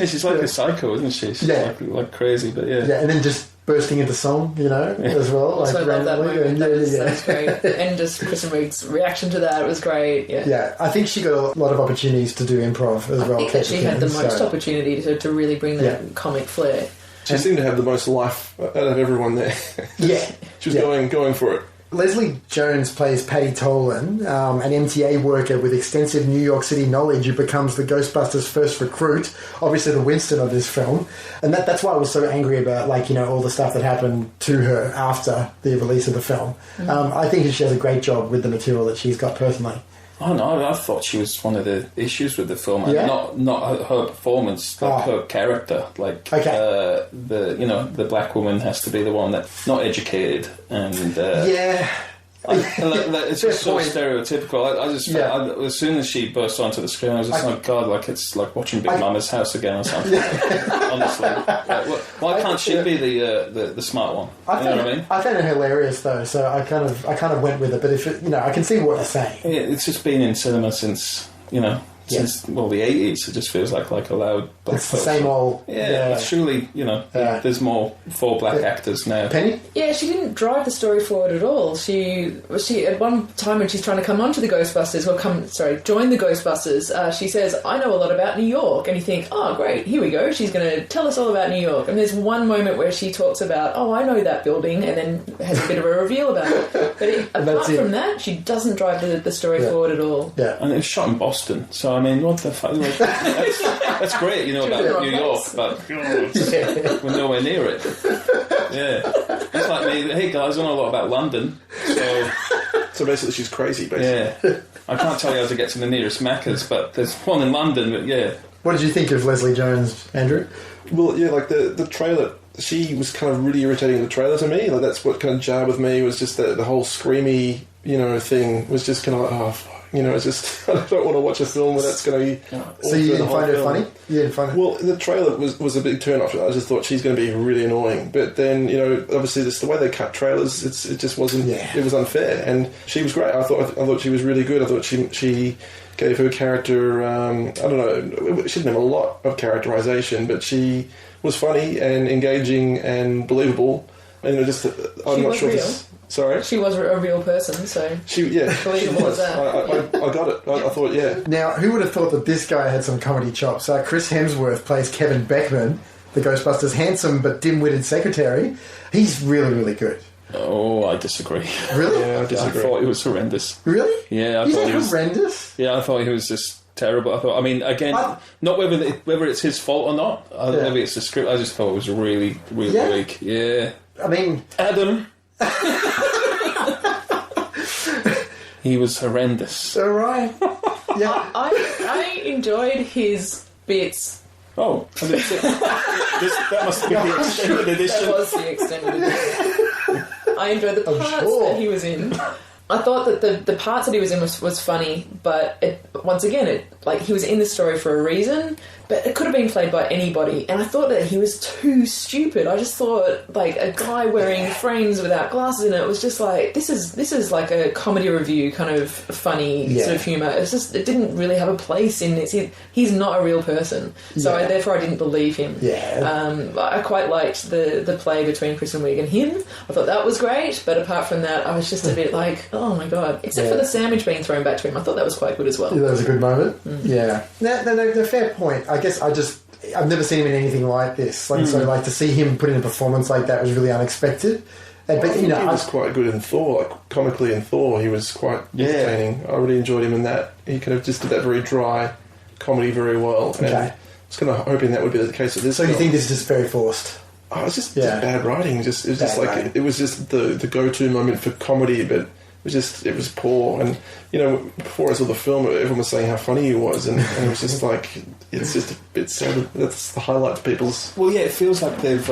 she's like a psycho, isn't she? She's like crazy, but and then just bursting into song, as well. Also, like I love that moment. That was great. And just Kristen Wiig's reaction to that was great. Yeah, I think she got a lot of opportunies to do improv as well. I think that she had the most opportunity to really bring that comic flair. She seemed to have the most life out of everyone there. She was going for it. Leslie Jones plays Patty Tolan, an MTA worker with extensive New York City knowledge who becomes the Ghostbusters' first recruit, obviously the Winston of this film. And that's why I was so angry about, all the stuff that happened to her after the release of the film. I think she does a great job with the material that she's got personally. Oh no, I thought she was one of the issues with the film, and not her performance, her character. The black woman has to be the one that's not educated, and it's just so stereotypical. I just felt, as soon as she burst onto the screen, I was just like, God, like it's like watching Big Mama's House again or something. Honestly, why can't she be the smart one? You know what I mean? I found it hilarious though, so I kind of went with it. But if I can see what you're saying. Yeah, it's just been in cinema since since the 80s. It just feels like a loud black it's the same old surely there's more for black actors now. Penny? Yeah, she didn't drive the story forward at all. She at one time when she's trying to come onto the Ghostbusters join the Ghostbusters, she says, I know a lot about New York, and you think, oh great, here we go, she's going to tell us all about New York. And there's one moment where she talks about, oh, I know that building, and then has a bit of a reveal about it. But apart from that, she doesn't drive the story forward at all. Yeah. And it was shot in Boston, so I mean, what the fuck? That's great, about New York, but we're nowhere near it. Yeah. It's like me, hey guys, I know a lot about London, so basically she's crazy, Yeah. I can't tell you how to get to the nearest Macca's, but there's one in London, but What did you think of Leslie Jones, Andrew? Well, like the trailer, she was kind of really irritating in the trailer to me. Like that's what kind of jarred with me, was just the whole screamy, thing was just kind of like, oh, fuck. It's just, I don't want to watch a film where that's going to be... So you didn't find her funny? You didn't find it? Well, the trailer was a big turn-off. I just thought she's going to be really annoying. But then, obviously the way they cut trailers, it just wasn't... It was unfair. And she was great. I thought she was really good. I thought she gave her character... I don't know. She didn't have a lot of characterization, but she was funny and engaging and believable. And I'm not sure real. Sorry? She was a real person, so... Believable as that. I got it. I thought, Now, who would have thought that this guy had some comedy chops? Chris Hemsworth plays Kevin Beckman, the Ghostbusters' handsome but dim-witted secretary. He's really, really good. Oh, I disagree. Really? Yeah, I disagree. I thought he was horrendous. Really? Yeah, I thought he was horrendous? Yeah, I thought he was just terrible. Not whether it's his fault or not, maybe it's the script, I just thought it was really, really weak. Yeah. I mean... Adam... He was horrendous. All right. Yeah. I enjoyed his bits. Oh, that must be the extended edition. That was the extended edition. I enjoyed the parts that he was in. I thought that the parts that he was in was funny, but once again, he was in the story for a reason, but it could have been played by anybody, and I thought that he was too stupid. I just thought, a guy wearing frames without glasses in it was just like, this is like a comedy review kind of funny sort of humour. It's just, it didn't really have a place in it. He's not a real person, so therefore I didn't believe him. Yeah. I quite liked the play between Kristen Wiig and him. I thought that was great, but apart from that, I was just a bit like, oh my god. Except for the sandwich being thrown back to him, I thought that was quite good as well. Yeah, that was a good moment. Yeah. No, fair point. I guess I've never seen him in anything like this. So to see him put in a performance like that was really unexpected. But he was quite good in Thor, comically in Thor. He was quite entertaining. I really enjoyed him in that. He kind of just did that very dry comedy very well. Okay. And I was kind of hoping that would be the case with this. So you think this is just very forced? Oh, it's just bad writing. It was just the go-to moment for comedy, but it was poor. And before I saw the film, everyone was saying how funny he was, and it was just like that's the highlight to people's. Well, yeah, it feels like they've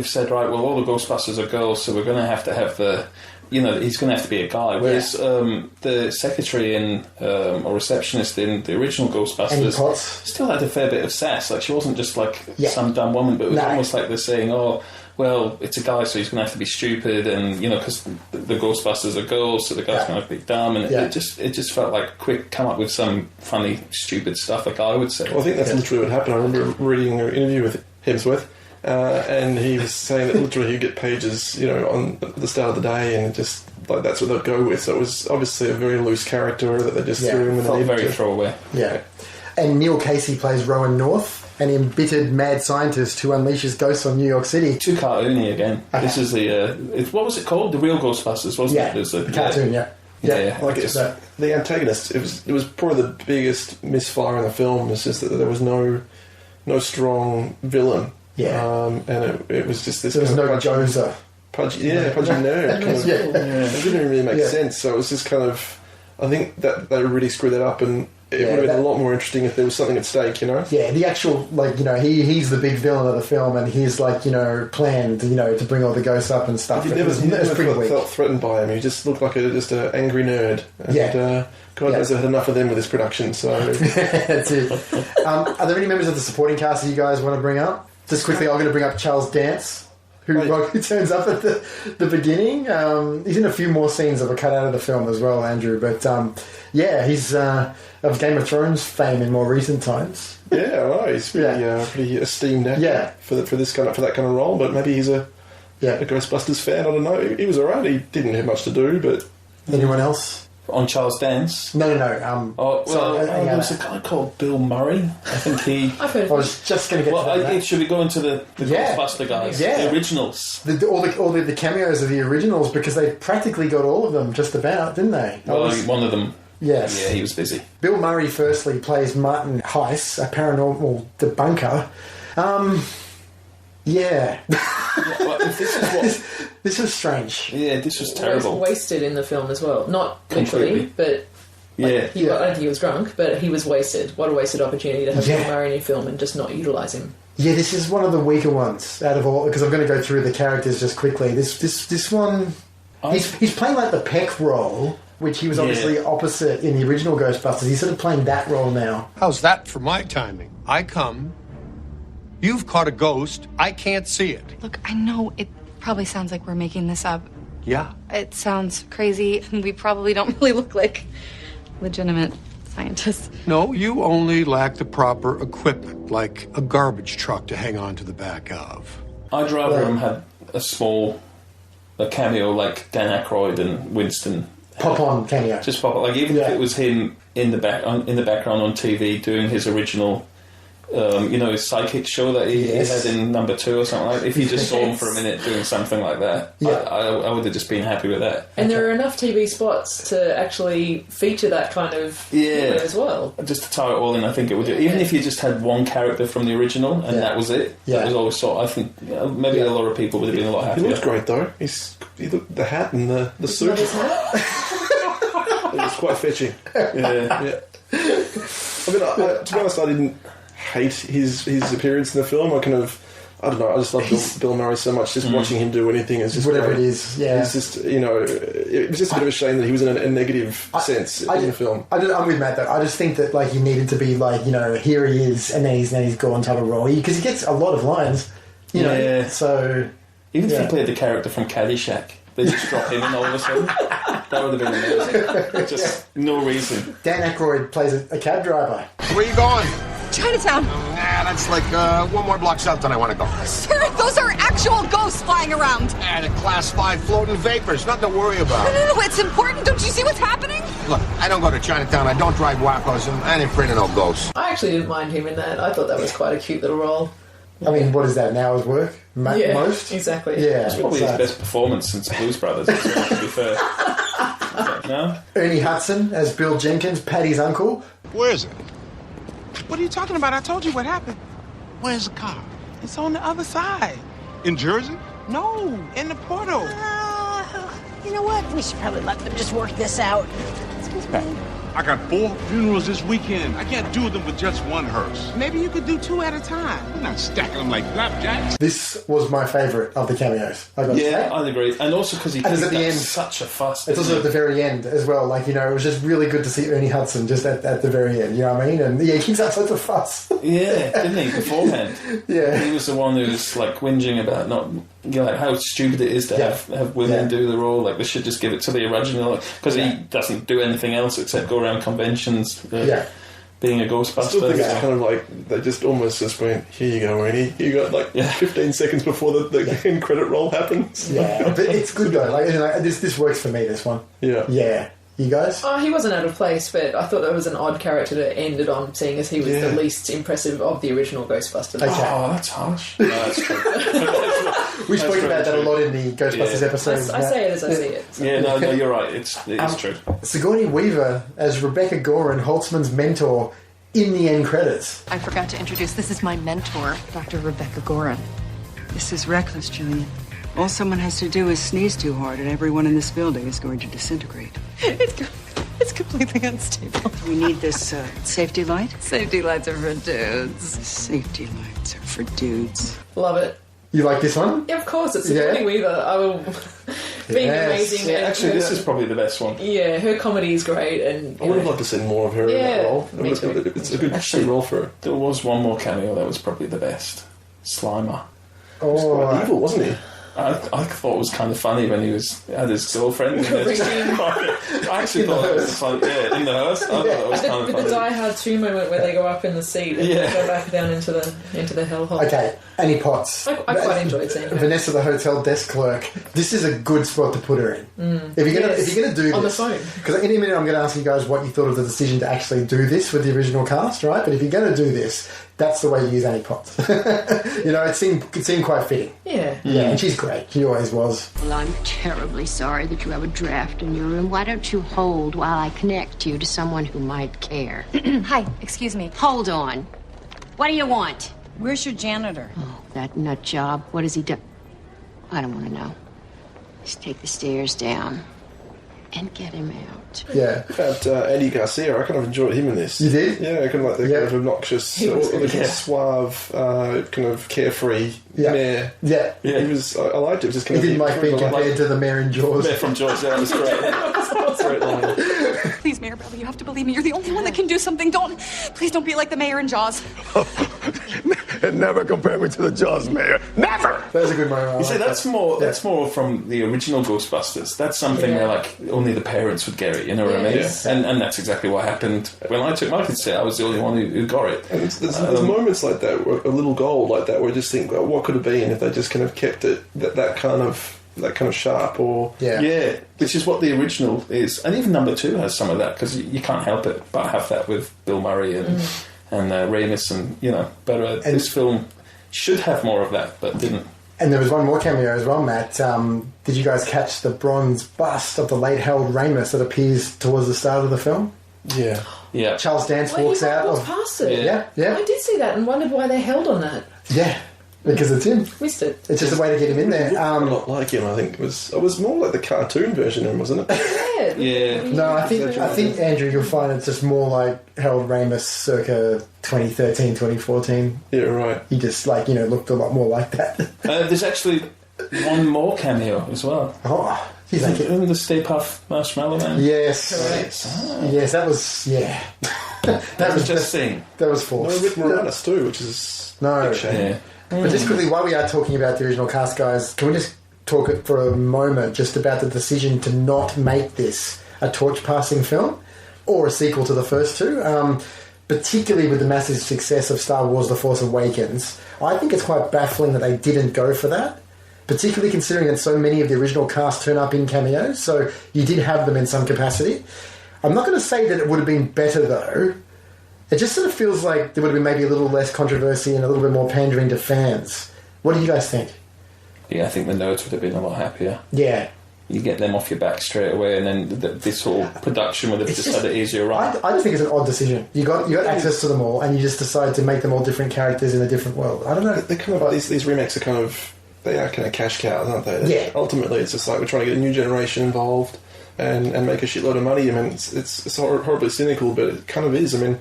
said, right, well, all the Ghostbusters are girls, so we're going to have the. He's going to have to be a guy. Whereas the secretary and or receptionist in the original Ghostbusters still had a fair bit of sass. Like, she wasn't just like some dumb woman, but it was almost like they're saying, oh, well, it's a guy, so he's going to have to be stupid, and because the Ghostbusters are girls, so the guy's going to have to be dumb, and it just felt like quick, come up with some funny, stupid stuff, like I would say. Well, I think that's literally what happened. I remember reading an interview with Hemsworth. And he was saying that literally he'd get pages, on the start of the day, and just like that's what they'd go with. So it was obviously a very loose character that they just threw in. Felt very throwaway. Yeah. And Neil Casey plays Rowan North, an embittered mad scientist who unleashes ghosts on New York City. Too cartoony again. Okay. This is what was it called? The real Ghostbusters, wasn't it? The cartoon. Yeah. Like the antagonist. It was probably the biggest misfire in the film. It's just that there was no strong villain. Yeah, and it was just this. There was no Joser. Pudgy nerd. It didn't really make sense. So it was just kind of. I think that they really screwed that up, and it would have been a lot more interesting if there was something at stake. Yeah, the actual he's the big villain of the film, and he's planned to bring all the ghosts up and stuff. You never felt threatened by him. He just looked like just an angry nerd. And, God knows I've had enough of them with this production. So that's it. Are there any members of the supporting cast that you guys want to bring up? Just quickly, I'm going to bring up Charles Dance, who turns up at the beginning. He's in a few more scenes that were cut out of the film as well, Andrew. But he's of Game of Thrones fame in more recent times. Yeah, he's pretty esteemed actor. Yeah. for that kind of role. But maybe he's a Ghostbusters fan. I don't know. He was alright. He didn't have much to do. But anyone else? On Charles Dance? No. There was a guy called Bill Murray. I think he... I was just going to get to that. Should we go into the Ghostbuster guys? Yeah. The originals. All the cameos of the originals, because they practically got all of them just about, didn't they? One of them. Yes. Yeah, he was busy. Bill Murray, firstly, plays Martin Heiss, a paranormal debunker. This was strange. Yeah, this was terrible. He was wasted in the film as well. Not literally, but... I don't think he was drunk, but he was wasted. What a wasted opportunity to have Bill Murray in your film and just not utilise him. Yeah, this is one of the weaker ones out of all, because I'm going to go through the characters just quickly. This one... He's playing like the Peck role, which he was obviously opposite in the original Ghostbusters. He's sort of playing that role now. How's that for my timing? I come... You've caught a ghost. I can't see it. Look, I know it probably sounds like we're making this up. Yeah. It sounds crazy, and we probably don't really look like legitimate scientists. No, you only lack the proper equipment, like a garbage truck to hang on to the back of. I'd rather him have a cameo like Dan Aykroyd and Winston. Pop-on cameo. Just pop-on. Like, even if it was him in the background on TV doing his original... his psychic show that he had in number 2 or something like that. If you just saw him for a minute doing something like that, I would have just been happy with that. And there are enough TV spots to actually feature that kind of humor as well. Just to tie it all in, I think it would do. Even if you just had one character from the original and that was it, that was always I think maybe a lot of people would have been a lot happier. He looked great though. The hat and the suit. It was quite fetching. Yeah. I mean, to be honest, I didn't hate his appearance in the film. I don't know, I just love Bill Murray so much. Just watching him do anything is just whatever great. it is. Yeah, it's just it was just a bit of a shame that he was in a negative sense in the film. I'm with Matt though. I just think that he needed to be here he is, and then he's gone type of role, because he gets a lot of lines. You know, so even if he played the character from Caddyshack, they just drop him in all of a sudden. That would have been amazing. Just no reason. Dan Aykroyd plays a cab driver. Where you going? Chinatown. Nah, that's like one more block south than I want to go. Sir, those are actual actual ghosts flying around. And a Class 5 floating vapors. Nothing to worry about. No, it's important. Don't you see what's happening? Look, I don't go to Chinatown. I don't drive wackos. And I ain't afraid of no ghosts. I actually didn't mind him in that. I thought that was quite a cute little role. I mean, what is that, an hour's work? Most? Exactly. Yeah. It's probably his best performance since Blues Brothers, to be fair. No? Ernie Hudson as Bill Jenkins, Patty's uncle. Where is it? What are you talking about? I told you what happened. Where's the car? It's on the other side. In Jersey? No, in the portal. You know what? We should probably let them just work this out. Excuse me. I got 4 funerals this weekend. I can't do them with just one hearse. Maybe you could do 2 at a time. We're not stacking them like flapjacks. This was my favourite of the cameos. I'd agree. And also because he at the end, such a fuss. It's also at the very end as well. Like, it was just really good to see Ernie Hudson just at the very end. You know what I mean? And he keeps out such a fuss. Yeah, didn't he, beforehand? Yeah. He was the one who was, like, whinging about not... like how stupid it is to have women do the role. Like, they should just give it to the original, because he doesn't do anything else except go around conventions. Being a Ghostbuster. I still think it's kind of like they just almost just went, here you go, Ernie. You got like 15 seconds before the end credit roll happens. Yeah, but it's good though. Like, this works for me. This one. Yeah. You guys? Oh, he wasn't out of place, but I thought that was an odd character to end it on, seeing as he was the least impressive of the original Ghostbusters. Okay. Oh, that's harsh. No, that's true. We spoke about that a lot in the Ghostbusters episode. I say it as I see it. So. Yeah, no, you're right. It's true. Sigourney Weaver as Rebecca Gorin, Holtzman's mentor, in the end credits. I forgot to introduce, this is my mentor, Dr. Rebecca Gorin. This is reckless, Julian. All someone has to do is sneeze too hard and everyone in this building is going to disintegrate. It's completely unstable. We need this safety light? Safety lights are for dudes. Safety lights are for dudes. Love it. You like this one? Yeah, of course. It's Sigourney Weaver. I will... being amazing. Yeah, actually, this is probably the best one. Yeah, her comedy is great. And I would have liked to see more of her in that role. It's a good role for her. There was one more cameo that was probably the best. Slimer. He was quite evil, wasn't he? I thought it was kind of funny when he had his girlfriend. I actually thought it was fun. Yeah, in the hearse. I thought it was kind of funny. The Die Hard 2 moment where they go up in the seat and go back down into the hellhole. Okay, Annie Potts. I quite enjoyed seeing her. Vanessa, the hotel desk clerk. This is a good spot to put her in. If you're gonna do this on the phone, because in a minute I'm going to ask you guys what you thought of the decision to actually do this with the original cast, right? But if you're going to do this, that's the way you use Annie Potts. It seemed quite fitting. Yeah, and she's great. She always was. Well, I'm terribly sorry that you have a draft in your room. Why don't you hold while I connect you to someone who might care? Hi, excuse me. Hold on. What do you want? Where's your janitor? Oh, that nut job. What has he done? I don't want to know. Just take the stairs down and get him out. Yeah. About Andy Garcia, I kind of enjoyed him in this. You did? Yeah, kind of like the kind of obnoxious, kind of suave, kind of carefree mayor. Yeah. He was. I liked it. It was just kind he didn't like being compared to the mayor in Jaws. Mayor from Jaws, that was great. Great line. Please, Mayor Belly, you have to believe me. You're the only one that can do something. Please don't be like the mayor in Jaws. Never compare me to the Jaws mayor. Never! That's a good moment. You see, that's more from the original Ghostbusters. That's something where, like, only the parents would get it, you know what I mean? Yeah. And that's exactly what happened when I took my kids to it. I was the only one who got it. And there's moments like that, where, a little gold like that, where you just think, well, what could have been if they just kind of kept it that kind of sharp, or which is what the original is, and even number 2 has some of that, because you can't help it but have that with Bill Murray and Ramis, and but this film should have more of that, but didn't. And there was one more cameo as well, Matt. Did you guys catch the bronze bust of the late Harold Ramis that appears towards the start of the film? Yeah. Charles Dance walks out. Walks past it. Yeah. I did see that and wondered why they held on that. Yeah. Because it's him. Missed it. It's just a way to get him in there. Not like him, I think. It was more like the cartoon version of him, wasn't it? Yeah. No, I think Andrew, you'll find it's just more like Harold Ramis circa 2013, 2014. Yeah, right. He just looked a lot more like that. There's actually one more cameo as well. Oh, he's like in the Stay Puft Marshmallow Man. Yes. Correct. Yes, that was that was just saying. That was forced. No, Rick Moranis too, which is a big shame. Yeah. But just quickly, while we are talking about the original cast, guys, can we just talk for a moment just about the decision to not make this a torch-passing film or a sequel to the first two? Particularly with the massive success of Star Wars: The Force Awakens, I think it's quite baffling that they didn't go for that. Because, in a minute, I'm going to ask you guys what you thought of the decision to actually do this, a torch-passing film or a sequel to the first two. Particularly with the massive success of Star Wars: The Force Awakens, I think it's quite baffling that they didn't go for that. particularly considering that so many of the original cast turn up in cameos, so you did have them in some capacity. I'm not going to say that it would have been better, though. It just sort of feels like there would have been maybe a little less controversy and a little bit more pandering to fans. What do you guys think? Yeah, I think the nerds would have been a lot happier. Yeah. You get them off your back straight away, and then this whole production would have just had it easier run. I just think it's an odd decision. You got access to them all, and you just decide to make them all different characters in a different world. I don't know. They're kind of like these remakes are kind of cash cows, aren't they? Yeah. Ultimately, it's just like we're trying to get a new generation involved and make a shitload of money. I mean, it's horribly cynical, but it kind of is. I mean,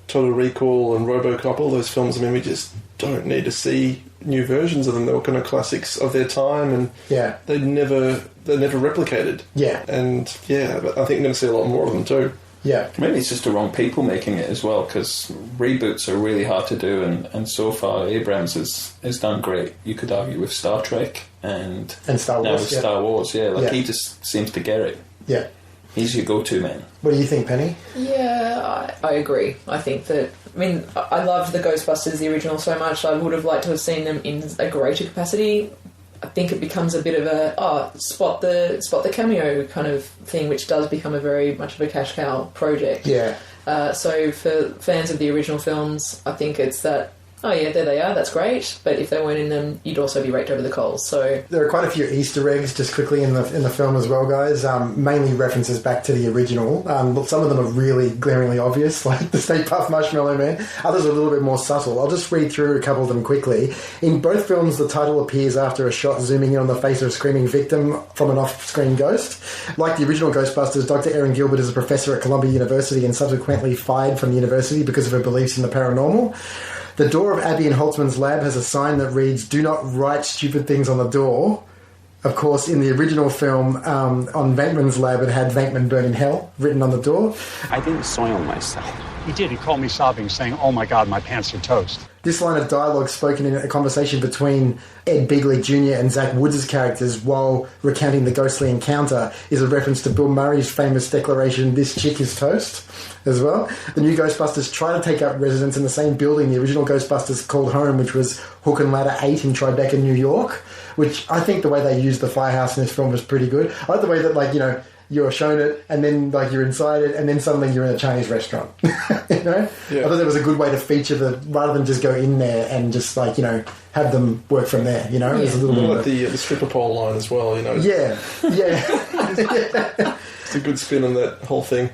Total Recall and RoboCop, all those films. I mean, we just don't need to see new versions of them. They were kind of classics of their time, and they're never replicated. Yeah, and but I think we're going to see a lot more of them too. Yeah, maybe it's just the wrong people making it as well, because reboots are really hard to do, and so far Abrams has done great. You could argue with Star Trek and Star Wars. Now with Star Wars, he just seems to get it. Yeah, he's your go-to man. What do you think, Penny? Yeah, I agree. I think that. I mean, I loved the Ghostbusters, the original, so much. I would have liked to have seen them in a greater capacity. I think it becomes a bit of a spot the cameo kind of thing, which does become a very much of a cash cow project. Yeah. So for fans of the original films, I think it's that. Oh yeah, there they are. That's great. But if they weren't in them, you'd also be raked over the coals. So there are quite a few Easter eggs just quickly in the film as well, guys. Mainly references back to the original. Some of them are really glaringly obvious, like the Stay Puft Marshmallow Man. Others are a little bit more subtle. I'll just read through a couple of them quickly. In both films, the title appears after a shot zooming in on the face of a screaming victim from an off-screen ghost. Like the original Ghostbusters, Dr. Erin Gilbert is a professor at Columbia University and subsequently fired from the university because of her beliefs in the paranormal. The door of Abby and Holtzman's lab has a sign that reads, "Do not write stupid things on the door." Of course, in the original film, on Venkman's lab, it had "Venkman burn in hell" written on the door. I didn't soil myself. He did. He called me sobbing, saying, "Oh my God, my pants are toast." This line of dialogue, spoken in a conversation between Ed Begley Jr. and Zach Woods' characters while recounting the ghostly encounter, is a reference to Bill Murray's famous declaration, "This chick is toast," as well. The new Ghostbusters try to take up residence in the same building the original Ghostbusters called home, which was Hook and Ladder 8 in Tribeca, New York, which I think the way they used the firehouse in this film was pretty good. I like the way that, you're shown it, and then you're inside it, and then suddenly you're in a Chinese restaurant. You know? Yeah. I thought there was a good way to feature rather than just go in there and just have them work from there. You know, there's a little bit like the stripper pole line as well. You know. Yeah. It's a good spin on that whole thing.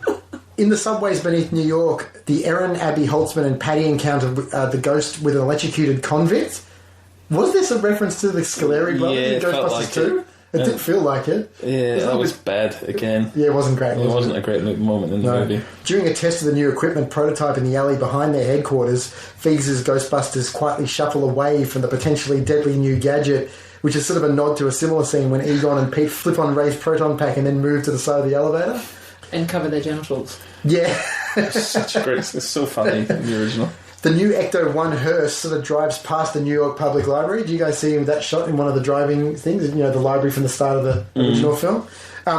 In the subways beneath New York, the Erin, Abby, Holtzman, and Patty encounter the ghost with an electrocuted convict. Was this a reference to the Scoleri brothers in Ghostbusters 2? It didn't feel like it. Yeah, that was bad again. Yeah, it wasn't great. It wasn't a great moment in the movie. During a test of the new equipment prototype in the alley behind their headquarters, Feig's Ghostbusters quietly shuffle away from the potentially deadly new gadget, which is sort of a nod to a similar scene when Egon and Pete flip on Ray's proton pack and then move to the side of the elevator. And cover their genitals. Yeah. It's such a great... It's so funny in the original. The new Ecto-1 hearse sort of drives past the New York Public Library. Do you guys see that shot in one of the driving things? You know, the library from the start of the original film?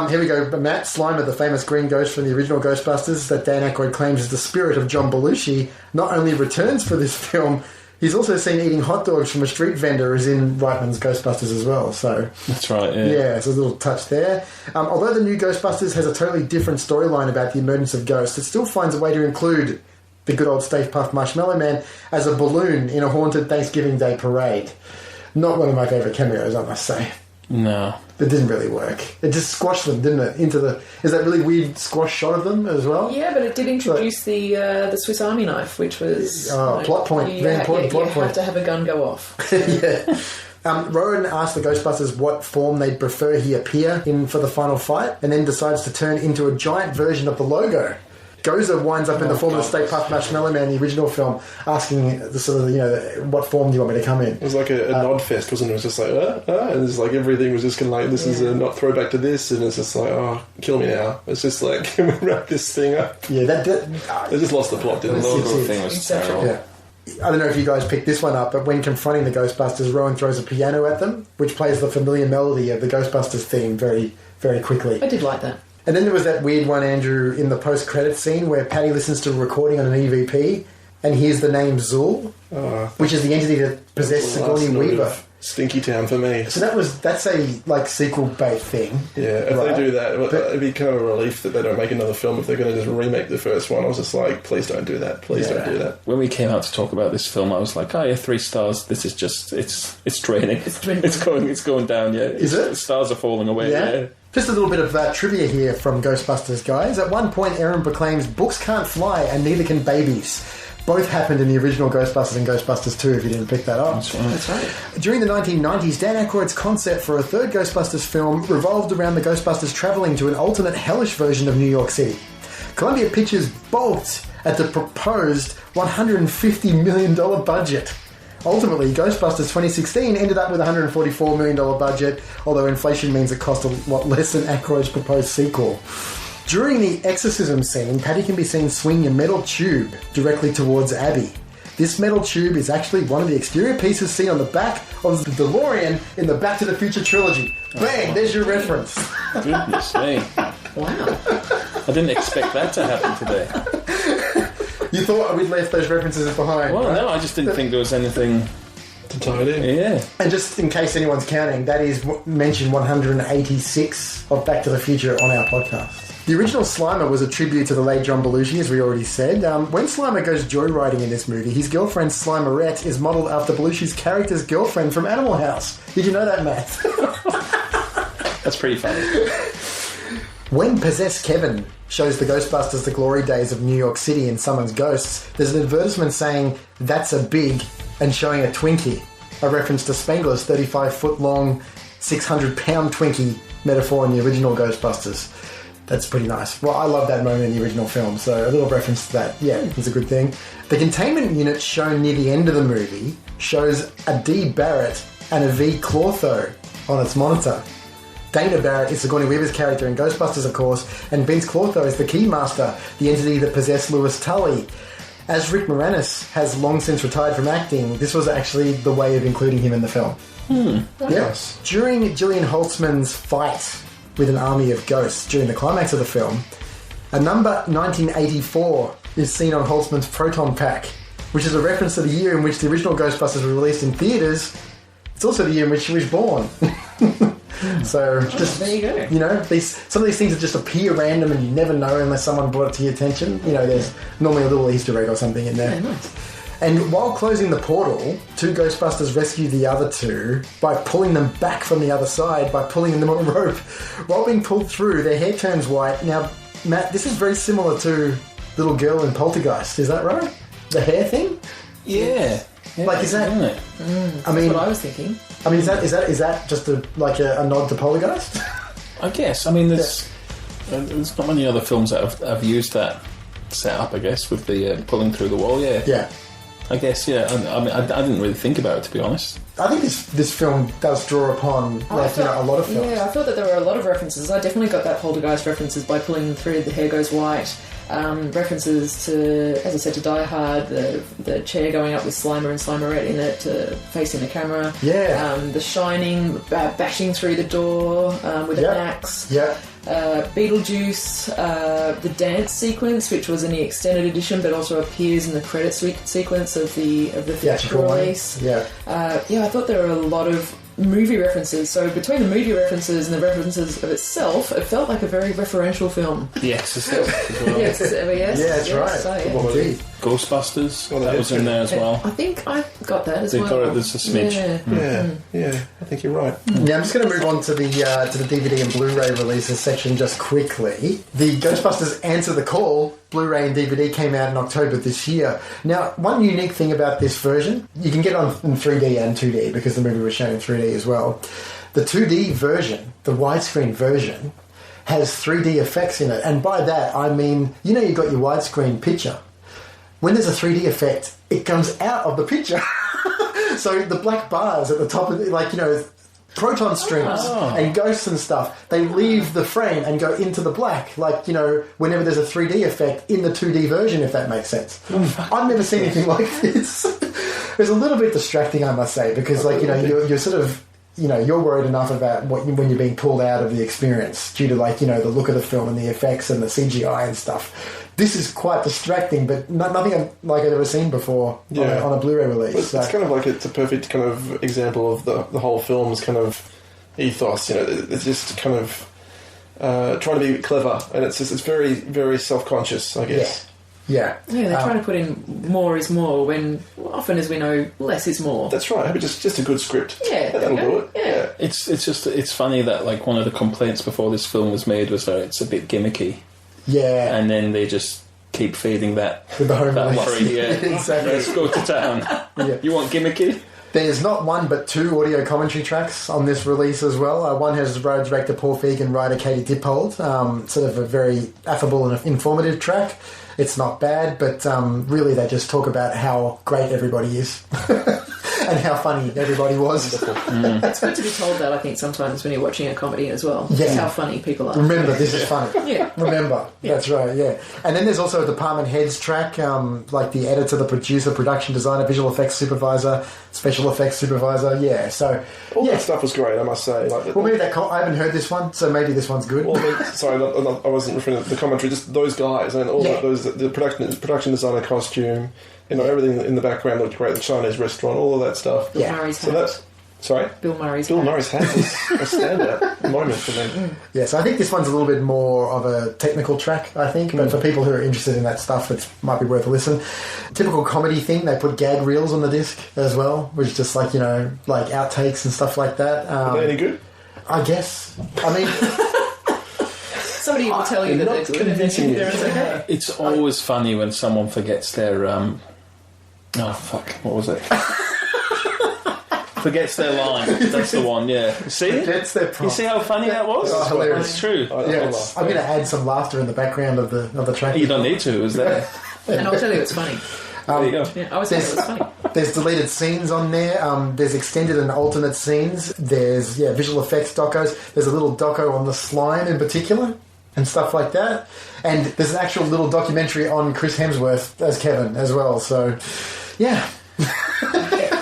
Here we go. Matt Slimer, the famous green ghost from the original Ghostbusters that Dan Aykroyd claims is the spirit of John Belushi, not only returns for this film, he's also seen eating hot dogs from a street vendor as in Reitman's Ghostbusters as well. So that's right, yeah. Yeah, it's a little touch there. Although the new Ghostbusters has a totally different storyline about the emergence of ghosts, it still finds a way to include the good old Stay Puft Marshmallow Man as a balloon in a haunted Thanksgiving Day parade. Not one of my favourite cameos, I must say. No. It didn't really work. It just squashed them, didn't it? Is that really weird squash shot of them as well? Yeah, but it did introduce the Swiss Army knife, which was... plot point. Very important plot point. You have to have a gun go off. Yeah. Rowan asked the Ghostbusters what form they'd prefer he appear in for the final fight, and then decides to turn into a giant version of the logo. Gozer winds up in the form of the Stay Puft Marshmallow Man in the original film, asking what form do you want me to come in? It was like a nod fest, wasn't it? It was just like, and it's like everything was just kind of like, this is a not throwback to this, and it's just like, oh, kill me now. It's just like, can we wrap this thing up? Yeah, they just lost the plot, didn't they? The logo thing was terrible. Yeah. I don't know if you guys picked this one up, but when confronting the Ghostbusters, Rowan throws a piano at them, which plays the familiar melody of the Ghostbusters theme very, very quickly. I did like that. And then there was that weird one, Andrew, in the post-credits scene where Patty listens to a recording on an EVP and hears the name Zool, which is the entity that possessed Sigourney Weaver Stinky Town for me. So that's a like sequel bait thing. Yeah, if they do that, it'd be kind of a relief that they don't make another film if they're going to just remake the first one. I was just like, please don't do that. Please don't do that. When we came out to talk about this film, I was like, oh yeah, 3 stars. This is just it's draining. It's going down. Yeah, is it? The stars are falling away. Yeah. Just a little bit of trivia here from Ghostbusters, guys. At one point, Aaron proclaims, "Books can't fly, and neither can babies." Both happened in the original Ghostbusters and Ghostbusters 2, if you didn't pick that up. That's right. During the 1990s, Dan Aykroyd's concept for a third Ghostbusters film revolved around the Ghostbusters travelling to an alternate hellish version of New York City. Columbia Pictures balked at the proposed $150 million budget. Ultimately, Ghostbusters 2016 ended up with a $144 million budget, although inflation means it cost a lot less than Aykroyd's proposed sequel. During the exorcism scene, Patty can be seen swinging a metal tube directly towards Abby. This metal tube is actually one of the exterior pieces seen on the back of the DeLorean in the Back to the Future trilogy. Bang! There's your reference. Goodness me. Wow. I didn't expect that to happen today. You thought we'd left those references behind? Well, right? no, I just didn't think there was anything to tie it in. Yeah. And just in case anyone's counting, that is mention 186 of Back to the Future on our podcast. The original Slimer was a tribute to the late John Belushi, as we already said. When Slimer goes joyriding in this movie, his girlfriend Slimerette is modelled after Belushi's character's girlfriend from Animal House. Did you know that, Matt? That's pretty funny. When Possessed Kevin shows the Ghostbusters the glory days of New York City and summons ghosts, there's an advertisement saying, "That's a big," and showing a Twinkie, a reference to Spengler's 35-foot-long, 600-pound Twinkie metaphor in the original Ghostbusters. That's pretty nice. Well, I love that moment in the original film, so a little reference to that, yeah, is a good thing. The containment unit shown near the end of the movie shows a D. Barrett and a V. Clortho on its monitor. Dana Barrett is Sigourney Weaver's character in Ghostbusters, of course, and Vince Clortho is the Keymaster, the entity that possessed Louis Tully. As Rick Moranis has long since retired from acting, this was actually the way of including him in the film. Yes. During Gillian Holtzman's fight with an army of ghosts during the climax of the film, a number 1984 is seen on Holtzman's Proton Pack, which is a reference to the year in which the original Ghostbusters were released in theatres. It's also the year in which she was born. So just there you go. You know, some of these things that just appear random and you never know unless someone brought it to your attention. You know, there's normally a little Easter egg or something in there. Yeah, nice. And while closing the portal, 2 Ghostbusters rescue the other 2 by pulling them back from the other side, by pulling them on a rope. While being pulled through, their hair turns white. Now, Matt, this is very similar to Little Girl in Poltergeist, is that right? The hair thing? Yeah. Like, is that... I mean, that's what I was thinking. I mean, is that just a nod to Poltergeist? I guess. I mean, there's not many other films that have used that setup, I guess, with the pulling through the wall, yeah. Yeah. I guess, yeah. I mean, I didn't really think about it, to be honest. I think this film does draw upon a lot of films. Yeah, I felt that there were a lot of references. I definitely got that Poltergeist references by pulling them through, the hair goes white. References to, as I said, to Die Hard, the chair going up with Slimer and Slimerette in it, facing the camera. Yeah. The Shining, bashing through the door with an axe. Yeah. Beetlejuice, the dance sequence, which was in the extended edition, but also appears in the credit sequence of the theatrical release. Yeah. I thought there were a lot of movie references. So between the movie references and the references of itself, it felt like a very referential film. Yes, as well. Yes, that's right. So, yeah. Indeed. Ghostbusters, that was in there as well. I think I got that as They well. got it, there's a smidge. Yeah, I think you're right. Yeah, I'm just going to move on to the DVD and Blu-ray releases section just quickly. The Ghostbusters Answer the Call Blu-ray and DVD came out in October this year. Now, one unique thing about this version, you can get it on in 3D and 2D because the movie was shown in 3D as well. The 2D version, the widescreen version, has 3D effects in it. And by that, I mean, you know, you've got your widescreen picture. When there's a 3D effect, it comes out of the picture. So the black bars at the top of it, like, you know, proton streams and ghosts and stuff, they leave the frame and go into the black, like, you know, whenever there's a 3D effect in the 2D version, if that makes sense. I've never seen anything like this. It's a little bit distracting, I must say, because, like, you know, you're sort of... you're worried enough about when you're being pulled out of the experience due to the look of the film and the effects and the CGI and stuff. This is quite distracting, but nothing like I've ever seen before on a Blu-ray release. It's kind of like it's a perfect kind of example of the whole film's kind of ethos. It's just kind of trying to be clever, and it's very, very self-conscious, I guess. Yeah, they're trying to put in more is more when often, as we know, less is more. That's right. But just a good script. Yeah, that'll do it. Yeah. It's funny that one of the complaints before this film was made was that it's a bit gimmicky. Yeah, and then they just keep feeding that with the home release. Worry. Yeah, exactly. Let's go to town. You want gimmicky? There's not one but two audio commentary tracks on this release as well. One has director Paul Feig and writer Katie Dippold. Sort of a very affable and informative track. It's not bad, but really they just talk about how great everybody is. And how funny everybody was. It's good to be told that, I think, sometimes when you're watching a comedy as well. Yeah. Just how funny people are. Remember, this is funny. Yeah. Remember. Yeah. That's right, yeah. And then there's also a department heads track, like the editor, the producer, production designer, visual effects supervisor, special effects supervisor, yeah. So all that stuff was great, I must say. Well, maybe I haven't heard this one, so maybe this one's good. Sorry, I wasn't referring to the commentary, just those guys, and all the production designer costume, everything in the background looked great. The Chinese restaurant, all of that stuff. Bill Murray's hat. Sorry? Bill Murray's hat was a standout moment for me. Yeah, so I think this one's a little bit more of a technical track, I think, but for people who are interested in that stuff, it might be worth a listen. Typical comedy thing, they put gag reels on the disc as well, which is just like outtakes and stuff like that. Are they any good? I guess. I mean... Somebody will tell you that they're good and then they're okay. It's always funny when someone forgets their... Oh, fuck. What was it? Forgets their line. That's the one, yeah. See? Forgets their prompt. You see how funny that was? Oh, hilarious. It's true. Yes. I'm going to add some laughter in the background of the track. You don't need to. It was there. And I'll tell you it's funny. There you go. Yeah, I was saying it was funny. There's deleted scenes on there. There's extended and alternate scenes. There's visual effects docos. There's a little doco on the slime in particular and stuff like that. And there's an actual little documentary on Chris Hemsworth as Kevin as well. So, yeah.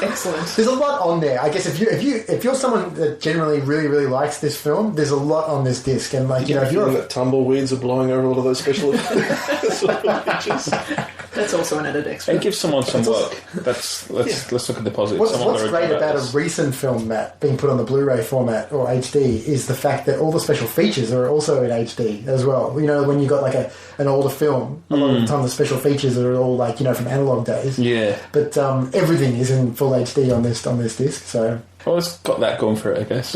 Excellent. There's a lot on there. I guess if you're someone that generally really, really likes this film, there's a lot on this disc. And if you're that tumbleweeds are blowing over a lot of those special pictures. That's also an added extra. Hey, give someone some work. Let's look at the positives. What's great about a recent film, Matt, being put on the Blu-ray format or HD is the fact that all the special features are also in HD as well. When you got an older film, a lot of the time the special features are all from analog days. Yeah. But everything is in full HD on this disc. So. Well, it's got that going for it, I guess.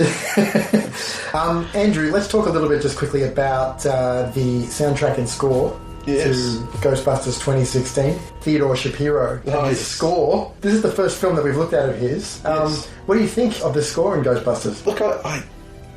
Andrew, let's talk a little bit just quickly about the soundtrack and score. Yes. To Ghostbusters 2016. Theodore Shapiro. His score. This is the first film that we've looked at of his. Yes. What do you think of the score in Ghostbusters? Look, I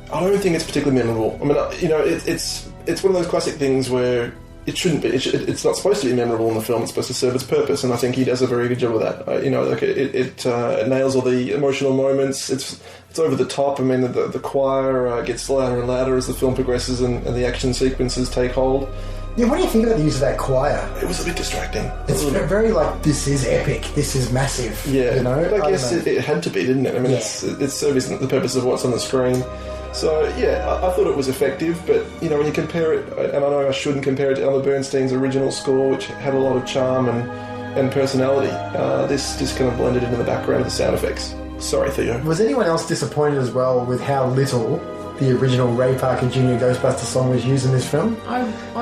don't think it's particularly memorable. I mean, it's one of those classic things where it shouldn't be. It's not supposed to be memorable in the film. It's supposed to serve its purpose, and I think he does a very good job of that. It nails all the emotional moments. It's over the top. I mean, the choir gets louder and louder as the film progresses and the action sequences take hold. Yeah, what do you think about the use of that choir? It was a bit distracting. It's very this is epic, this is massive. Yeah, but I guess it had to be, didn't it? I mean, it's serving the purpose of what's on the screen. So, yeah, I thought it was effective, but, when you compare it, and I know I shouldn't compare it to Elmer Bernstein's original score, which had a lot of charm and personality, this just kind of blended into the background of the sound effects. Sorry, Theo. Was anyone else disappointed as well with how little the original Ray Parker Jr. Ghostbusters song was used in this film?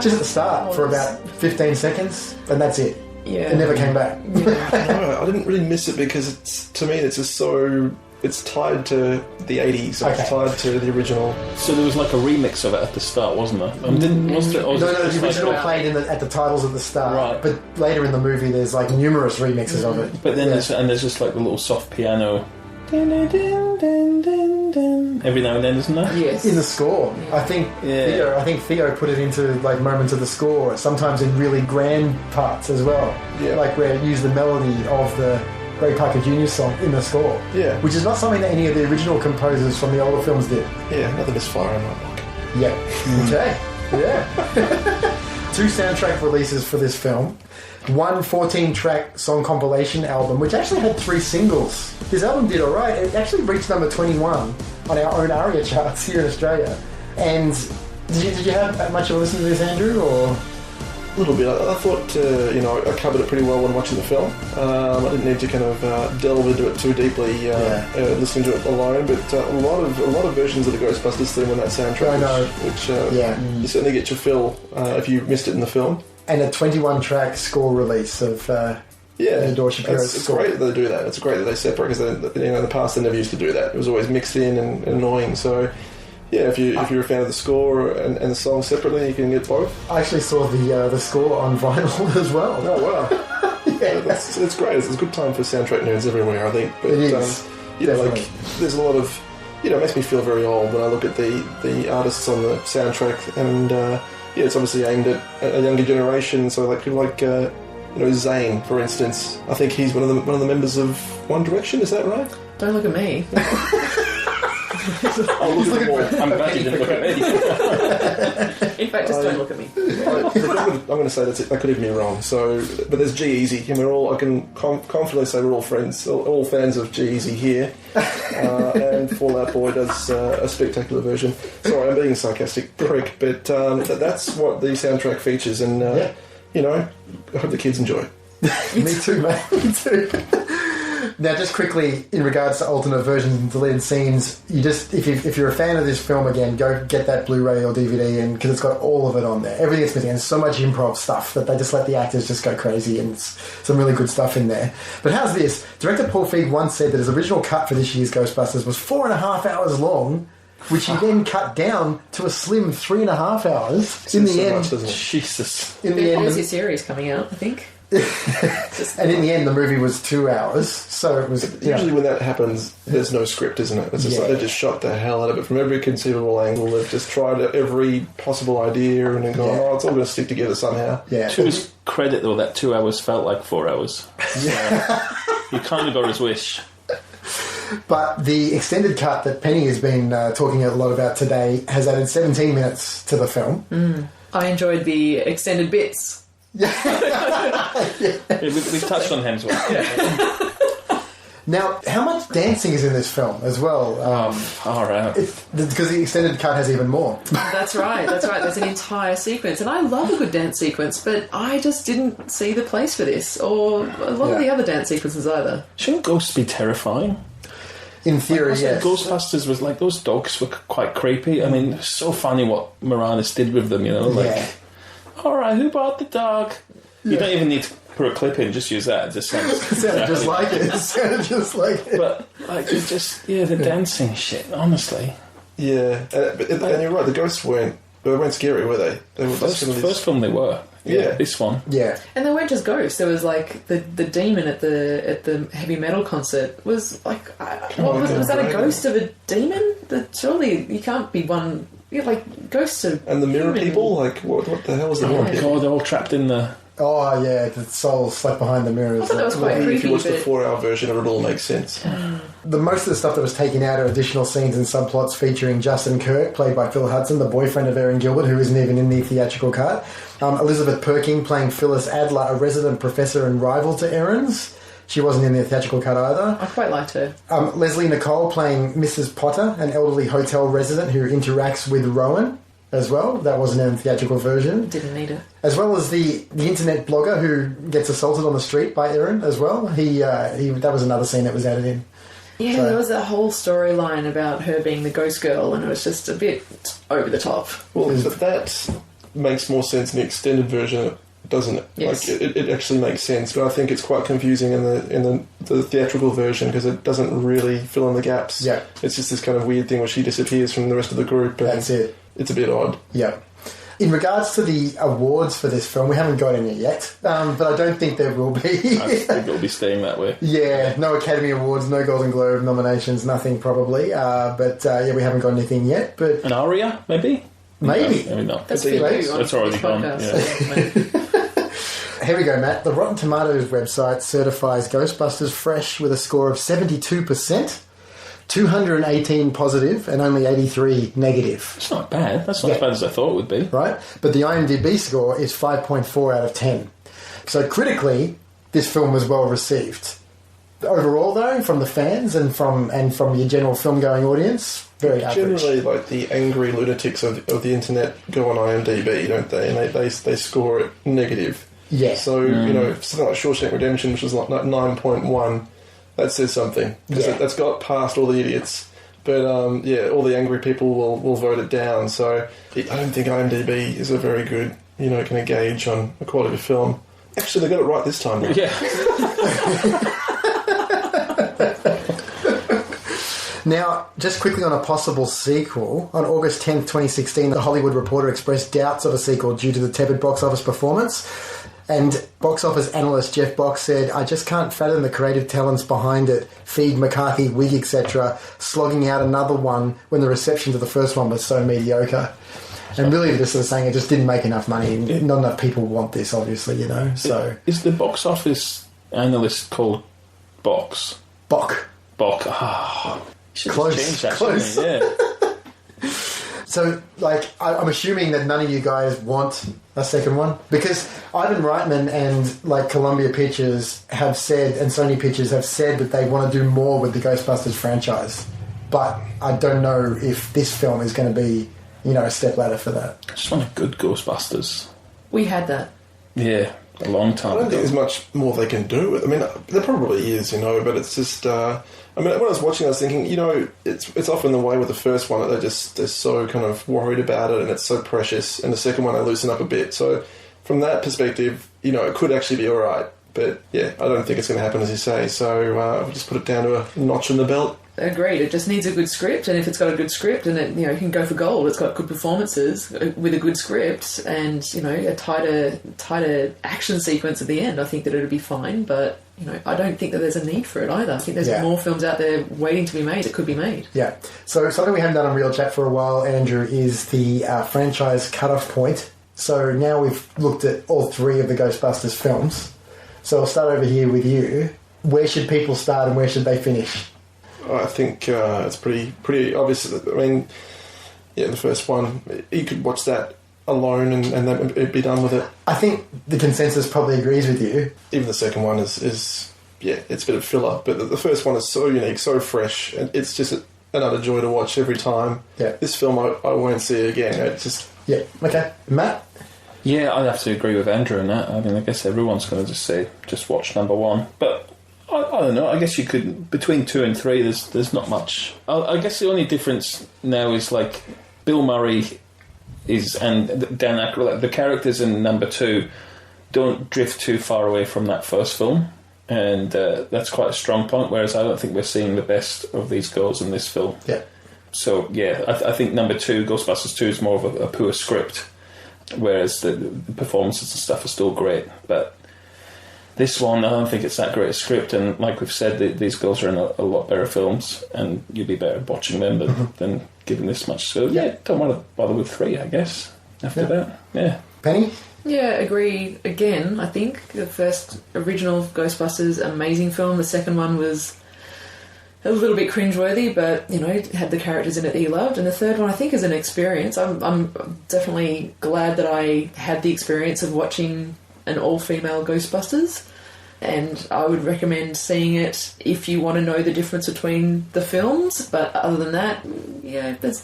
Just at the start, for about 15 seconds, and that's it. Yeah. It never came back. Yeah. No, I didn't really miss it because to me it's just so... It's tied to the 80s. Okay. It's tied to the original. So there was like a remix of it at the start, wasn't there? No, the original played at the titles at the start. Right. But later in the movie, there's numerous remixes of it. But then there's just the little soft piano. Every now and then, isn't there? Yes. In the score, I think. Yeah. Theo put it into moments of the score, sometimes in really grand parts as well. Yeah. Where it used the melody of the Ray Parker Jr. song in the score. Yeah. Which is not something that any of the original composers from the older films did. Yeah, another misfire in my book. Yeah. Okay. Yeah. 2 soundtrack releases for this film. 1 14-track song compilation album, which actually had 3 singles. This album did alright. It actually reached number 21 on our own ARIA charts here in Australia. And did you have much of a listen to this, Andrew, or...? A little bit. I thought, I covered it pretty well when watching the film. I didn't need to kind of delve into it too deeply listening to it alone, but a lot of versions of the Ghostbusters theme on that soundtrack. I know. Which you certainly get your fill if you missed it in the film. And a 21-track score release of Theodore Shapiro's it's score. great that they do that. It's great that they separate, because in the past they never used to do that. It was always mixed in and annoying, so... Yeah, if you're a fan of the score and the song separately, you can get both. I actually saw the score on vinyl as well. Oh, wow. It's great. It's a good time for soundtrack nerds everywhere, I think. But, it is. There's a lot of... it makes me feel very old when I look at the artists on the soundtrack, and it's obviously aimed at a younger generation, so people like Zayn, for instance. I think he's one of the members of One Direction, is that right? Don't look at me. I'm glad you didn't look at me. In fact, just don't look at me. I'm going to say that could even be wrong. But there's G-Eazy, and I can confidently say we're all friends, all fans of G-Eazy here. And Fall Out Boy does a spectacular version. Sorry, I'm being a sarcastic prick, but that's what the soundtrack features, and I hope the kids enjoy it. Me too, mate. Me too. Now, just quickly, in regards to alternate versions and deleted scenes, if you're a fan of this film, again, go get that Blu-ray or DVD, and because it's got all of it on there. Everything's missing, and so much improv stuff that they just let the actors just go crazy, and some really good stuff in there. But how's this? Director Paul Feig once said that his original cut for this year's Ghostbusters was 4.5 hours long, which he then cut down to a slim 3.5 hours. In the end, Jesus. In the end, there's a series coming out, I think. And in the end, the movie was 2 hours, so it was... Usually when that happens, there's no script, isn't it? It's just like they just shot the hell out of it from every conceivable angle. They've just tried every possible idea and then gone, it's all going to stick together somehow. Yeah. To his credit, though, that 2 hours felt like 4 hours. Yeah. He kind of got his wish. But the extended cut that Penny has been talking a lot about today has added 17 minutes to the film. I enjoyed the extended bits. We've touched on Hemsworth. Now, how much dancing is in this film as well? Far out. Because the extended cut has even more. That's right. There's an entire sequence. And I love a good dance sequence, but I just didn't see the place for this, or a lot of the other dance sequences either. Shouldn't ghosts be terrifying? In theory, yes. Ghostbusters was like, those dogs were quite creepy. I mean, it's so funny what Moranis did with them, Alright, who bought the dog? You don't even need to put a clip in, just use that. It just sounds just like it. But, the dancing shit, honestly. Yeah, and you're right, the ghosts weren't scary, were they? They were first film they were. Yeah, this one. Yeah. And they weren't just ghosts. There was like the demon at the heavy metal concert was like, was that a ghost of a demon? Surely you can't be one. Like ghosts of and the mirror people. Like what the hell was the mirror people? God, they're all trapped in the. Oh yeah, the soul slept behind the mirrors. I thought that was quite creepy. If you watch the 4-hour version of it, all makes sense. The most of the stuff that was taken out are additional scenes and subplots featuring Justin Kirk, played by Phil Hudson, the boyfriend of Erin Gilbert, who isn't even in the theatrical cut. Elizabeth Perking playing Phyllis Adler, a resident professor and rival to Erin's. She wasn't in the theatrical cut either. I quite liked her. Leslie Nicole playing Mrs. Potter, an elderly hotel resident who interacts with Rowan as well. That wasn't in the theatrical version. Didn't need her. As well as the internet blogger who gets assaulted on the street by Erin as well. That was another scene that was added in. Yeah, there was that whole storyline about her being the ghost girl, and it was just a bit over the top. Well, that makes more sense in the extended version, doesn't it? Yes. Like it actually makes sense, but I think it's quite confusing in the theatrical version because it doesn't really fill in the gaps. Yeah, it's just this kind of weird thing where she disappears from the rest of the group. And that's it. It's a bit odd. Yeah. In regards to the awards for this film, we haven't got any yet, but I don't think there will be. I think it'll be staying that way. Yeah, no Academy Awards, no Golden Globe nominations, nothing probably. But we haven't got anything yet. But an ARIA, maybe. Maybe. No, maybe not. That's already gone. Yeah. Here we go, Matt. The Rotten Tomatoes website certifies Ghostbusters fresh with a score of 72%, 218 positive, and only 83 negative. That's not bad. That's not as bad as I thought it would be. Right? But the IMDb score is 5.4 out of 10. So critically, this film was well received. Overall, though, from the fans and from your general film-going audience, very average. Generally, like the angry lunatics of the internet go on IMDb, don't they? And they score it negative. Yeah. So, something like Shawshank Redemption, which was like 9.1, that says something. Because that's got past all the idiots. But, all the angry people will vote it down. So, I don't think IMDb is a very good, kind of gauge on the quality of film. Actually, they got it right this time, though. Yeah. Now, just quickly on a possible sequel, on August 10th, 2016, The Hollywood Reporter expressed doubts of a sequel due to the tepid box office performance. And box office analyst Jeff Box said, I just can't fathom the creative talents behind it, Feig, McCarthy, Wig, etc., slogging out another one when the reception to the first one was so mediocre. And really, they're sort of saying it just didn't make enough money. Not enough people want this, obviously, so... Is the box office analyst called Box? Bok. Oh. Close. So, I'm assuming that none of you guys want a second one, because Ivan Reitman and Columbia Pictures have said, and Sony Pictures have said that they want to do more with the Ghostbusters franchise. But I don't know if this film is going to be, a step ladder for that. I just want a good Ghostbusters. We had that. Yeah, a long time ago. I don't ago. think there's much more they can do with it. I mean, there probably is, but it's just... when I was watching, I was thinking, it's often the way with the first one that they're so kind of worried about it and it's so precious, and the second one they loosen up a bit. So from that perspective, it could actually be all right. But yeah, I don't think it's going to happen, as you say. So we'll just put it down to a notch in the belt. Agreed. It just needs a good script, and if it's got a good script and it can go for gold, it's got good performances with a good script and a tighter action sequence at the end, I think that it'll be fine. But I don't think that there's a need for it either. I think there's more films out there waiting to be made that could be made. Yeah. So something we haven't done on Real Chat for a while, Andrew, is the franchise cutoff point. So now we've looked at all three of the Ghostbusters films. So I'll start over here with you. Where should people start and where should they finish? I think it's pretty obvious. I mean, the first one, you could watch that alone and then it'd be done with it. I think the consensus probably agrees with you. Even the second one is it's a bit of filler, but the first one is so unique, so fresh, and it's just an utter joy to watch every time. Yeah. This film I won't see again. It's just... Yeah, okay. Matt? Yeah, I'd have to agree with Andrew on that. I mean, I guess everyone's going to just watch number one. But I don't know. I guess you could, between 2 and 3, there's not much. I guess the only difference now is Bill Murray and Dan Aykroyd, the characters in number 2 don't drift too far away from that first film. And that's quite a strong point, whereas I don't think we're seeing the best of these girls in this film. Yeah. So, yeah, I think number 2, Ghostbusters 2, is more of a poor script, whereas the performances and stuff are still great. But this one, I don't think it's that great a script, and like we've said, these girls are in a lot better films, and you'll be better watching them than giving this much. So, yeah, don't want to bother with 3, I guess, after that. Yeah. Penny? Yeah, agree again. I think the first original Ghostbusters, amazing film. The second one was a little bit cringeworthy, but it had the characters in it that he loved. And the third one, I think, is an experience. I'm definitely glad that I had the experience of watching an all-female Ghostbusters, and I would recommend seeing it if you want to know the difference between the films. But other than that, yeah, there's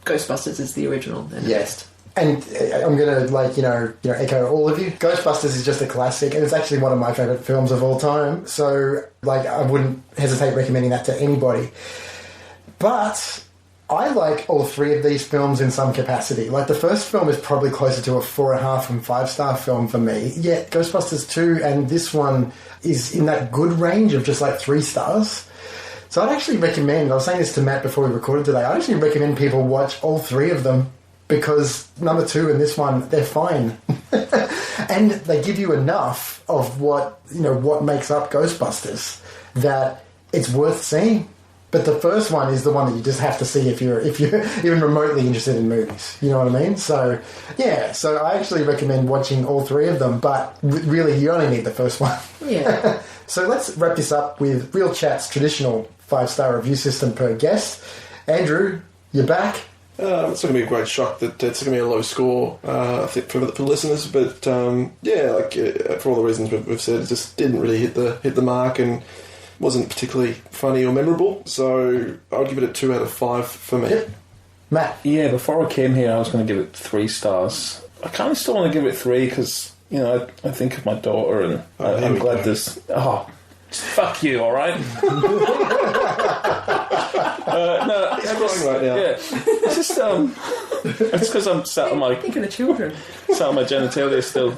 Ghostbusters is the original and the best. And I'm going to, echo all of you. Ghostbusters is just a classic, and it's actually one of my favourite films of all time. So, I wouldn't hesitate recommending that to anybody. But I like all 3 of these films in some capacity. The first film is probably closer to a 4.5 from 5-star film for me. Yet Ghostbusters 2 and this one is in that good range of just 3 stars. So I'd actually recommend, I was saying this to Matt before we recorded today, I'd actually recommend people watch all 3 of them, because number 2 and this one, they're fine. And they give you enough of what makes up Ghostbusters that it's worth seeing. But the first one is the one that you just have to see if you're even remotely interested in movies. You know what I mean? So, yeah. So I actually recommend watching all 3 of them, but really you only need the first one. Yeah. So let's wrap this up with Real Chat's traditional 5-star review system per guest. Andrew, you're back. It's not going to be a great shock that it's going to be a low score, I think, for listeners. But for all the reasons we've said, it just didn't really hit the mark. And wasn't particularly funny or memorable, so I'd give it a 2 out of 5 for me. Yep. Matt? Yeah, before I came here, I was going to give it 3 stars. I kind of still want to give it 3 because, you know, I think of my daughter and I'm glad there's... Oh, fuck you, all right? No, he's crying right now. Yeah, it's just because I'm sat on my... Think of the children. Sat on my genitalia still.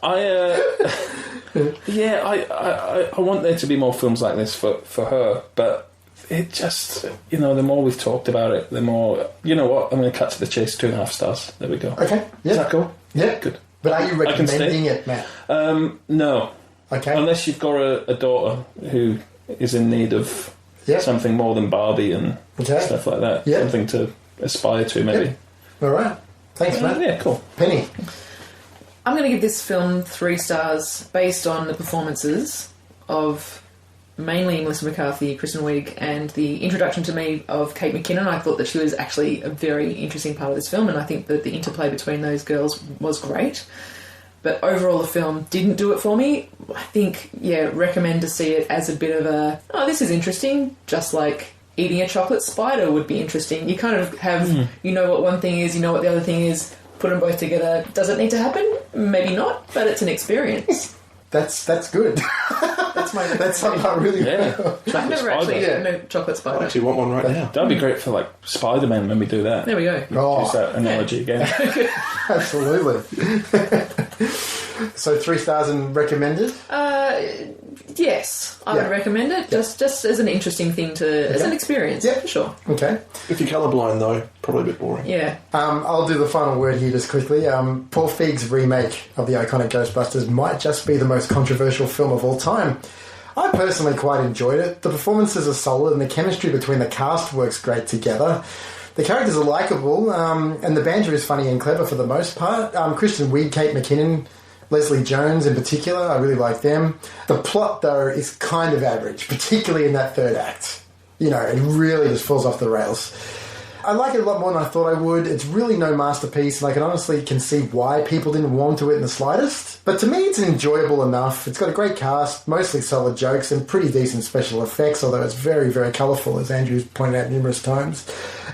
I want there to be more films like this for her, but it just, you know, the more we've talked about it, the more... You know what? I'm going to cut to the chase. 2.5 stars. There we go. Okay. Yeah. Is that cool? Yeah. Good. But are you recommending it, Matt? No. Okay. Unless you've got a daughter who is in need of something more than Barbie and stuff like that. Yeah. Something to aspire to, maybe. Yep. All right. Thanks, Matt. Yeah, cool. Penny? I'm going to give this film 3 stars based on the performances of mainly Melissa McCarthy, Kristen Wiig, and the introduction to me of Kate McKinnon. I thought that she was actually a very interesting part of this film, and I think that the interplay between those girls was great. But overall, the film didn't do it for me. I think, recommend to see it as a bit of a, oh, this is interesting, just like eating a chocolate spider would be interesting. You kind of have, you know what one thing is, you know what the other thing is, put them both together. Does it need to happen? Maybe not, but it's an experience. That's good. That's my That's something I really I've never actually eaten a chocolate spider. I actually want one right now. That'd be great for, like, Spider-Man when we do that. There we go. Use that analogy again. Absolutely. So 3 stars and recommended? Yes, I would recommend it. Just as an interesting thing as an experience. Yeah, for sure. Okay. If you're colourblind, though, probably a bit boring. Yeah. I'll do the final word here just quickly. Paul Feig's remake of the iconic Ghostbusters might just be the most controversial film of all time. I personally quite enjoyed it. The performances are solid and the chemistry between the cast works great together. The characters are likeable, and the banter is funny and clever for the most part. Kristen Wiig, Kate McKinnon, Leslie Jones in particular, I really like them. The plot, though, is kind of average, particularly in that third act. You know, it really just falls off the rails. I like it a lot more than I thought I would. It's really no masterpiece, and I can honestly see why people didn't warm to it in the slightest. But to me, it's enjoyable enough. It's got a great cast, mostly solid jokes, and pretty decent special effects, although it's very, very colourful, as Andrew's pointed out numerous times.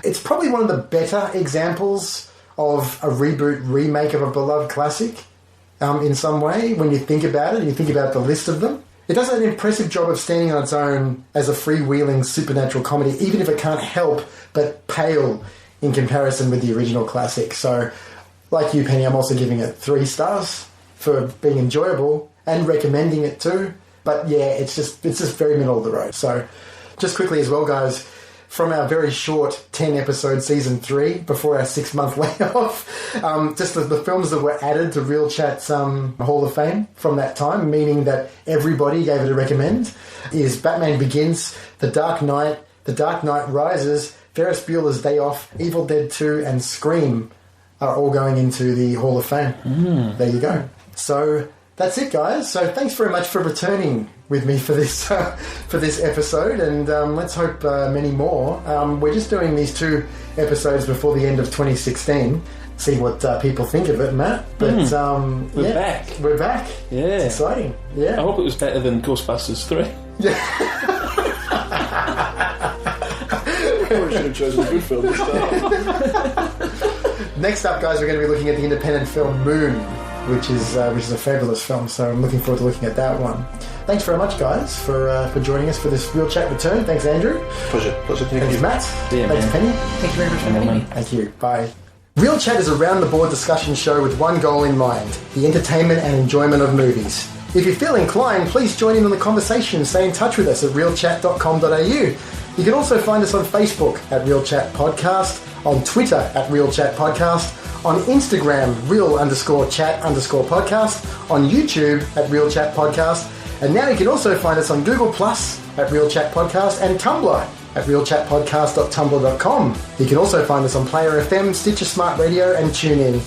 It's probably one of the better examples of a reboot remake of a beloved classic. In some way, when you think about it, and you think about the list of them. It does an impressive job of standing on its own as a freewheeling supernatural comedy, even if it can't help but pale in comparison with the original classic. So, like you, Penny, I'm also giving it 3 stars for being enjoyable and recommending it too. But yeah, it's just very middle of the road. So, just quickly as well, guys, from our very short 10-episode season 3 before our 6-month layoff, just the films that were added to Real Chat's Hall of Fame from that time, meaning that everybody gave it a recommend, is Batman Begins, The Dark Knight Rises, Ferris Bueller's Day Off, Evil Dead 2, and Scream are all going into the Hall of Fame. There you go. So that's it, guys. So thanks very much for returning with me for this episode, and let's hope many more. We're just doing these 2 episodes before the end of 2016. See what people think of it, Matt. But we're back. We're back. Yeah, it's exciting. Yeah, I hope it was better than Ghostbusters 3. Yeah. Probably should have chosen a good film to start. Next up, guys, we're going to be looking at the independent film Moon, which is a fabulous film, so I'm looking forward to looking at that one. Thanks very much, guys, for joining us for this Real Chat return. Thanks, Andrew. Pleasure. Thanks, Matt. Yeah, thanks, Penny. Thank you very much for having me. Thank you. Bye. Real Chat is a round-the-board discussion show with one goal in mind, the entertainment and enjoyment of movies. If you feel inclined, please join in on the conversation. Stay in touch with us at realchat.com.au. You can also find us on Facebook at Real Chat Podcast, on Twitter at Real Chat Podcast, on Instagram, real_chat_podcast, on YouTube at Real Chat Podcast, and now you can also find us on Google Plus at Real Chat Podcast and Tumblr at realchatpodcast.tumblr.com. You can also find us on Player FM, Stitcher Smart Radio, and TuneIn.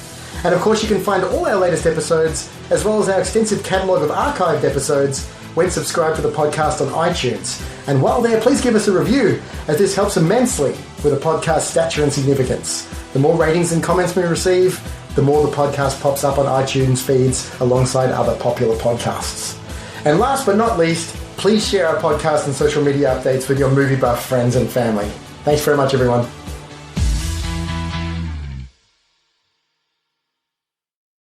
And of course, you can find all our latest episodes, as well as our extensive catalogue of archived episodes, when subscribed to the podcast on iTunes. And while there, please give us a review, as this helps immensely with a podcast's stature and significance. The more ratings and comments we receive, the more the podcast pops up on iTunes feeds alongside other popular podcasts. And last but not least, Please share our podcast and social media updates with your movie buff friends and family. Thanks very much, everyone.